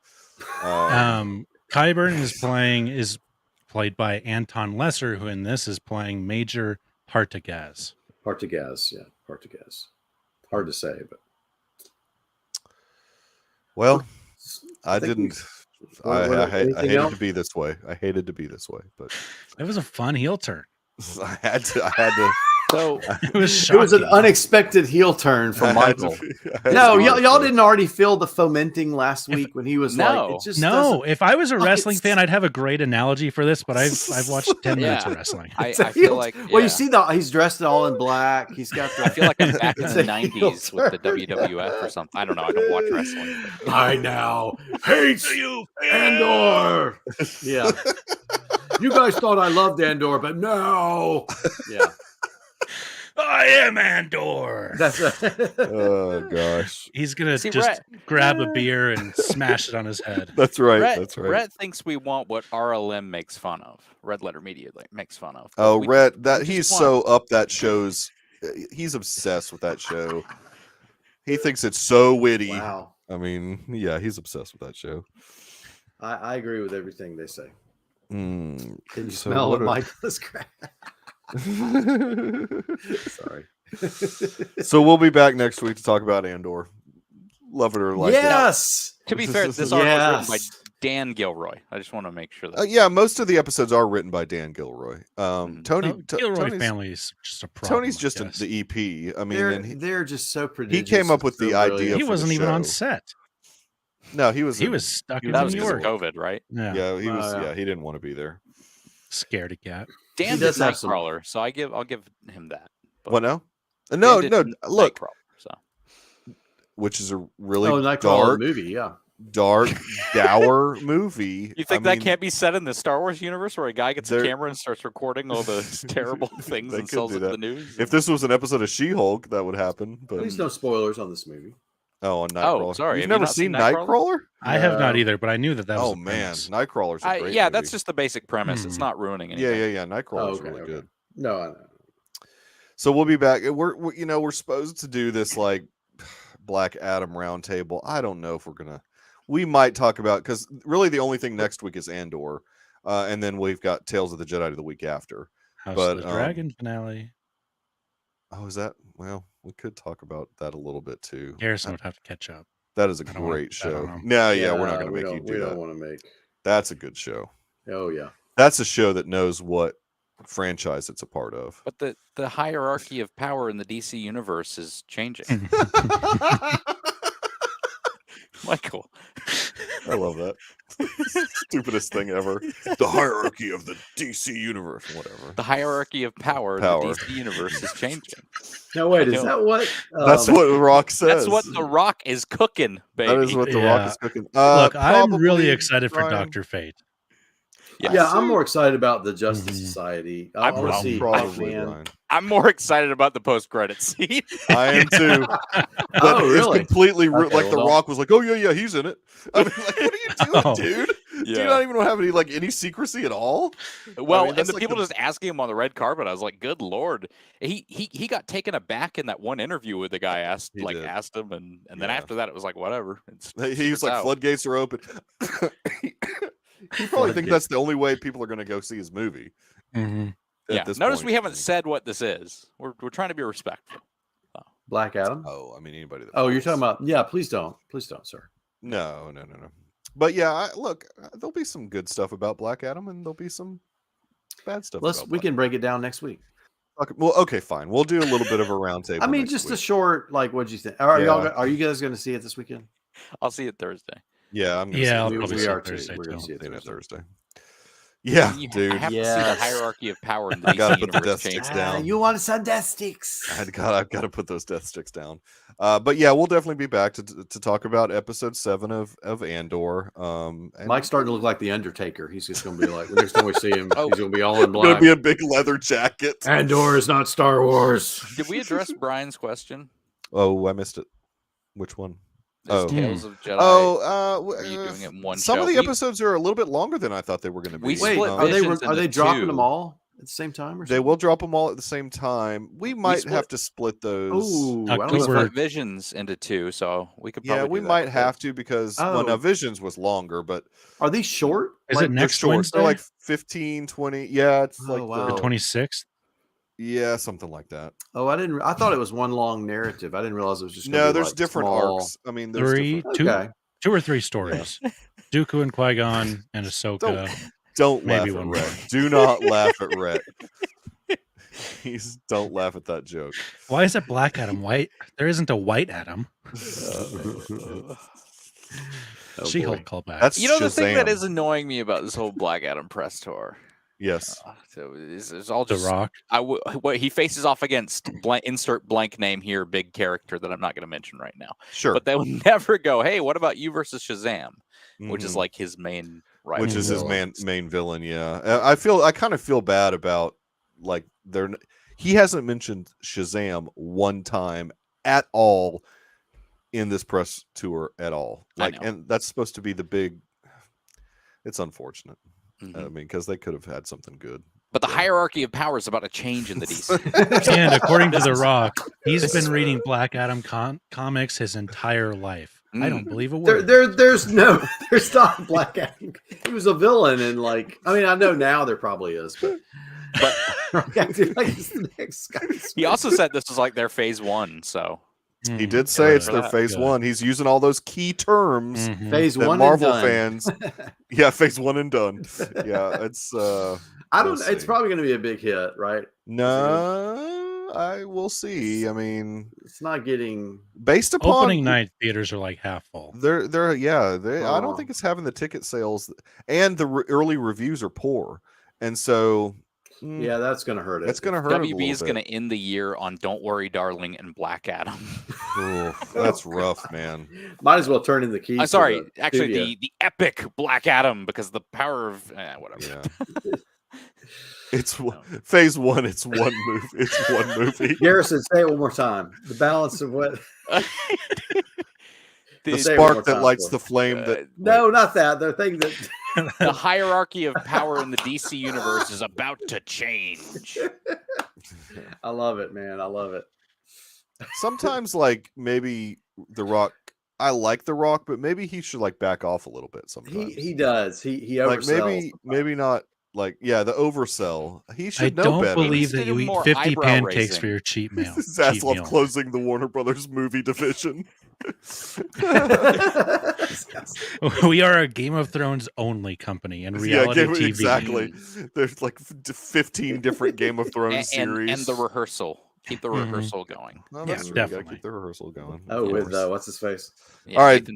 Qyburn is played by Anton Lesser, who in this is playing Major Partagaz. Partagaz. Hard to say, but. Well, I didn't. I hated to be this way. But it was a fun heel turn. I had to. So it was an unexpected heel turn from Michael. No, y'all didn't already feel the fomenting last week when he was like, it just if I was a wrestling fan, I'd have a great analogy for this, but I've watched 10 minutes of wrestling. I feel like well, you see he's dressed all in black. He's got I feel like I'm back in the 90s with the WWF or something. I don't know. I don't watch wrestling. But... I now hate you, Andor. Yeah. You guys thought I loved Andor, but no. Yeah. I am Andor. Oh gosh. He's gonna grab a beer and smash it on his head. That's right. Rhett thinks we want what RLM makes fun of. Red Letter Media makes fun of. Oh, Rhett, he's so up that show's. He's obsessed with that show. He thinks it's so witty. Wow. I mean, yeah, he's obsessed with that show. I agree with everything they say. Can you smell what Michael's crap? Sorry. So we'll be back next week to talk about Andor. Love it or like it. Yes. To be fair, this article was written by Dan Gilroy. I just want to make sure that. Yeah, most of the episodes are written by Dan Gilroy. Gilroy family is just a problem. Tony's just the EP. I mean, they're just so prodigious. He came up with the idea. He wasn't even on set. No, he was stuck in New York. COVID, right? Yeah, he was. Yeah, he didn't want to be there. Scared cat. Dan did Nightcrawler, so I'll give him that. But what now? No. Look, so. Which is a really Nightcrawler movie, yeah. dark, dour movie. You think that can't be set in the Star Wars universe where a guy gets a camera and starts recording all the terrible things and sells it to the news? If this was an episode of She-Hulk, that would happen. But please no spoilers on this movie. Oh, on Nightcrawler. Oh, sorry. You've never seen Nightcrawler? I have not either, but I knew that was. Oh man, Nightcrawler's a great yeah, movie. that's just the basic premise. It's not ruining anything. Yeah. Nightcrawler's really good. No, I know. So we'll be back. We're supposed to do this like Black Adam roundtable. I don't know if we're gonna. We might talk about, because really the only thing next week is Andor, and then we've got Tales of the Jedi the week after. House of the Dragon finale. Oh, is that? Well, we could talk about that a little bit too. Harrison would have to catch up. That is a great show. No, yeah, we're not going to make you do that. We don't want to make. That's a good show. Oh yeah, that's a show that knows what franchise it's a part of. But the hierarchy of power in the DC universe is changing. Michael, I love that. Stupidest thing ever. The hierarchy of the DC universe, whatever. The hierarchy of power in the DC universe is changing. No, wait, is that what? That's what Rock says. That's what The Rock is cooking, baby. That is what The Rock is cooking. Look, I'm really excited for Dr. Fate. Yeah, I'm more excited about the Justice Society. I want to see Ryan. I'm more excited about the post-credit scene. I am too. But really? It's completely like The Rock was like, "Oh yeah, he's in it." I mean, like, what are you doing, dude? Yeah. Do you not even have any secrecy at all? Well, and the people just asking him on the red carpet, I was like, "Good Lord!" He got taken aback in that one interview with the guy asked him, and then after that, it was like, whatever. He was like, "Floodgates are open." You probably think that's the only way people are going to go see his movie. Mm-hmm. Yeah. Notice we haven't said what this is. We're trying to be respectful. Black Adam. Oh, I mean anybody. You're talking about? Yeah, please don't, sir. No. But yeah, look, there'll be some good stuff about Black Adam, and there'll be some bad stuff. We can break it down next week. Okay, well, okay, fine. We'll do a little bit of a roundtable. I mean, just a short, like, what'd you think? Are you guys going to see it this weekend? I'll see it Thursday. Yeah, I'm gonna see it. We are Thursday. We're going to see it Thursday. Yeah, dude. I have to see the hierarchy of power in the I gotta put the death sticks down. You want some death sticks? I've got to put those death sticks down. But yeah, we'll definitely be back to talk about episode 7 of Andor. Mike's starting to look like the Undertaker. He's just going to be like, next time we see him, he's going to be all in black. Going to be a big leather jacket. Andor is not Star Wars. Did we address Brian's question? Oh, I missed it. Which one? Tales of Jedi. Are you doing it in one some show? of the episodes are a little bit longer than I thought they were going to be. Wait, are they dropping them all at the same time? Or they will drop them all at the same time. We might have to split those. We split Visions into 2, so we could probably. Yeah, we might have to because now Visions was longer, but are these short? Is it next Wednesday? They're like 15, 20. Yeah, it's like the 26th. Yeah, something like that. Oh, I thought it was one long narrative. I didn't realize it was just. There's different arcs. I mean, there's two or three stories. Dooku and Qui-Gon and Ahsoka. Don't laugh at Rhett. Do not laugh at Rhett. Don't laugh at that joke. Why is it Black Adam white? There isn't a white Adam. She-Hulk callback. That's the thing that is annoying me about this whole Black Adam press tour. Yes. So it's all just The Rock. He faces off against insert blank name here, big character that I'm not going to mention right now. Sure. But they will never go, hey, what about you versus Shazam? Which is like his main rival. Which is his main villain, yeah. I kind of feel bad about like he hasn't mentioned Shazam one time at all in this press tour at all. And that's supposed to be the big. It's unfortunate. I mean, because they could have had something good. But the hierarchy of power is about to change in the DC. And according to The Rock, he's been reading Black Adam comics his entire life. I don't believe a word. There's not Black Adam. He was a villain, and I know now there probably is, but it's the next guy. He also said this was like their phase 1, so. He did say it's their phase 1. He's using all those key terms. Phase 1 Marvel and done. fans. Yeah, phase 1 and done. Yeah, it's. It's probably going to be a big hit, right? No, I will see. I mean, it's not getting based upon opening night theaters are like half full. I don't think it's having the ticket sales, and the early reviews are poor, and so Yeah, that's going to hurt it. That's going to hurt. WB is going to end the year on "Don't Worry, Darling" and Black Adam. Ooh, that's rough, man. Might as well turn in the keys. Sorry, actually, the epic Black Adam, because the power of whatever. Yeah. It's phase 1. It's one movie. It's one movie. Garrison, say it one more time. The balance of what? The spark that lights the flame. No, not that. The thing that. The hierarchy of power in the DC universe is about to change. I love it, man. I love it. Sometimes, like, maybe The Rock. I like The Rock, but maybe he should like back off a little bit. Sometimes he does. He oversells. Like maybe not. Like, yeah, the oversell. He should know better. I don't believe that you eat 50 pancakes for your cheat meal. Zaslav closing the Warner Brothers movie division. We are a Game of Thrones only company and reality TV. Exactly. There's like 15 different Game of Thrones series. And the rehearsal. Keep the rehearsal going. Oh, that's true. Definitely. Keep the rehearsal going. With what's his face? Yeah, all right.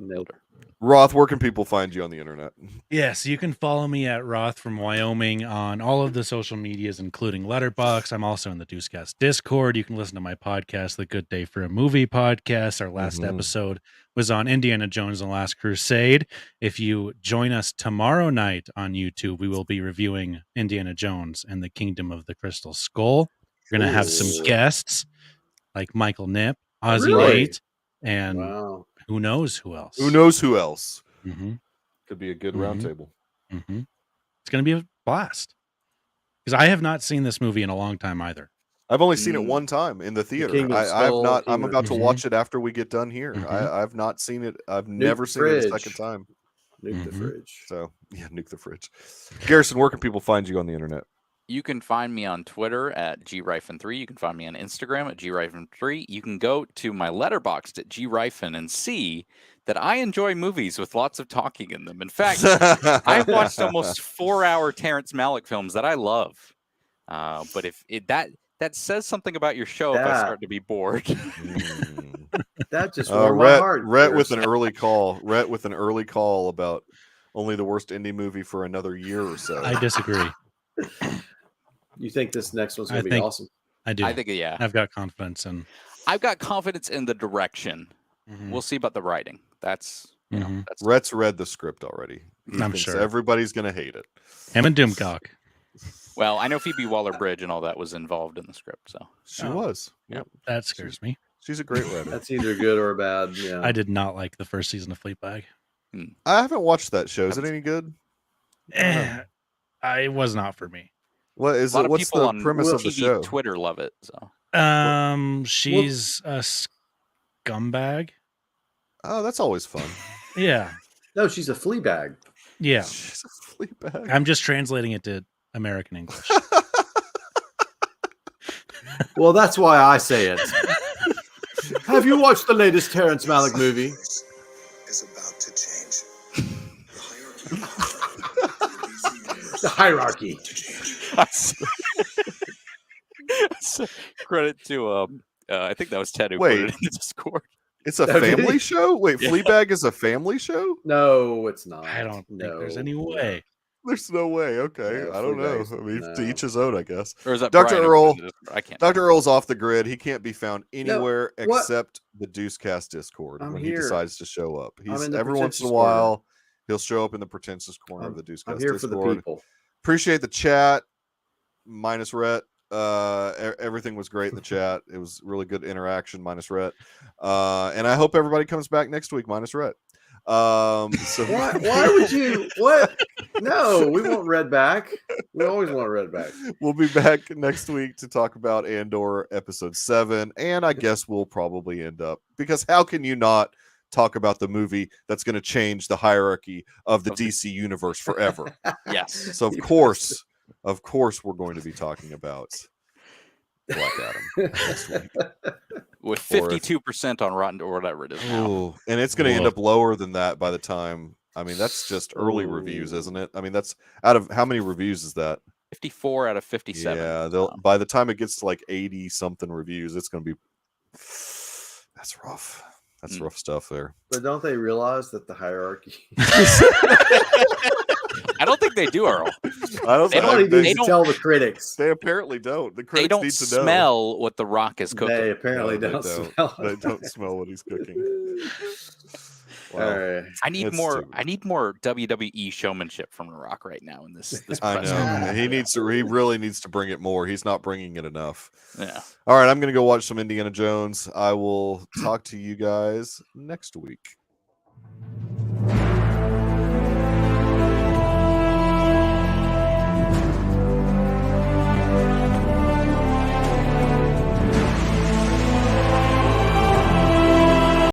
Roth, where can people find you on the internet? Yes, you can follow me at Roth from Wyoming on all of the social medias, including Letterboxd. I'm also in the Deucecast Discord. You can listen to my podcast, The Good Day for a Movie podcast. Our last episode was on Indiana Jones and the Last Crusade. If you join us tomorrow night on YouTube, we will be reviewing Indiana Jones and the Kingdom of the Crystal Skull. We're going to have some guests like Michael Knipp, Ozzy Nate, and who knows who else. Mm-hmm. Could be a good roundtable. Mm-hmm. It's going to be a blast. Because I have not seen this movie in a long time either. I've only seen it one time in the theater. I'm about to watch it after we get done here. I've not seen it. I've never seen it a second time. Nuke the fridge. So, yeah, nuke the fridge. Garrison, where can people find you on the internet? You can find me on Twitter at grifen3. You can find me on Instagram at grifen3. You can go to my Letterboxd at grifen and see that I enjoy movies with lots of talking in them. In fact, I've watched almost 4-hour Terrence Malick films that I love. But if that says something about your show, if I start to be bored. That just warmed my heart. Rhett with an early call. Rhett with an early call about only the worst indie movie for another year or so. I disagree. You think this next one's going to be awesome? I do. I think, yeah. I've got confidence I've got confidence in the direction. We'll see about the writing. That's Rhett's read the script already. I'm sure everybody's going to hate it. Him and Doomcock. Well, I know Phoebe Waller-Bridge and all that was involved in the script, so she was. Yep. That scares me. She's a great writer. That's either good or bad. Yeah. I did not like the first season of Fleabag. I haven't watched that show. Is it any good? It was not for me. What is it? What's the premise of the show? Twitter love it. So, she's a scumbag. Oh, that's always fun. Yeah. No, she's a flea bag. Yeah. She's a flea bag. I'm just translating it to American English. Well, that's why I say it. Have you watched the latest Terrence Malick movie? Is about to change. The hierarchy. Credit to I think that was Ted who put it in the Discord. It's a family show? Wait, Fleabag is a family show? No, it's not. I don't think there's any way. There's no way. Okay. I don't know. I mean, to each his own, I guess. Or is that Dr. Earl? I can't. Dr. Earl's off the grid. He can't be found anywhere except the Deucecast Discord when he decides to show up. He's every once in a while he'll show up in the pretentious corner of the Deucecast I'm here Discord. For the people. Appreciate the chat. Minus Rhett. Everything was great in the chat. It was really good interaction, minus Rhett. And I hope everybody comes back next week, minus Rhett. So why would you? What? No, we want Red back. We always want Red back. We'll be back next week to talk about Andor episode 7, and I guess we'll probably end up, because how can you not talk about the movie that's going to change the hierarchy of the DC universe forever? Yes. So of course, we're going to be talking about Black Adam next week. With 52% on Rotten or whatever it is now. Ooh, and it's going to end up lower than that by the time. I mean, that's just early reviews, isn't it? I mean, that's out of how many reviews is that? 54 out of 57. Yeah, by the time it gets to like 80 something reviews, it's going to be. That's rough. That's rough stuff there. But don't they realize that the hierarchy? I don't think they do, Earl. Somebody needs to tell the critics. They apparently don't. The critics they don't need to know. smell what The Rock is cooking. They apparently don't smell. They don't smell what he's cooking. Wow. I need more WWE showmanship from The Rock right now in this I know. He really needs to bring it more. He's not bringing it enough. Yeah. All right, I'm going to go watch some Indiana Jones. I will talk to you guys next week.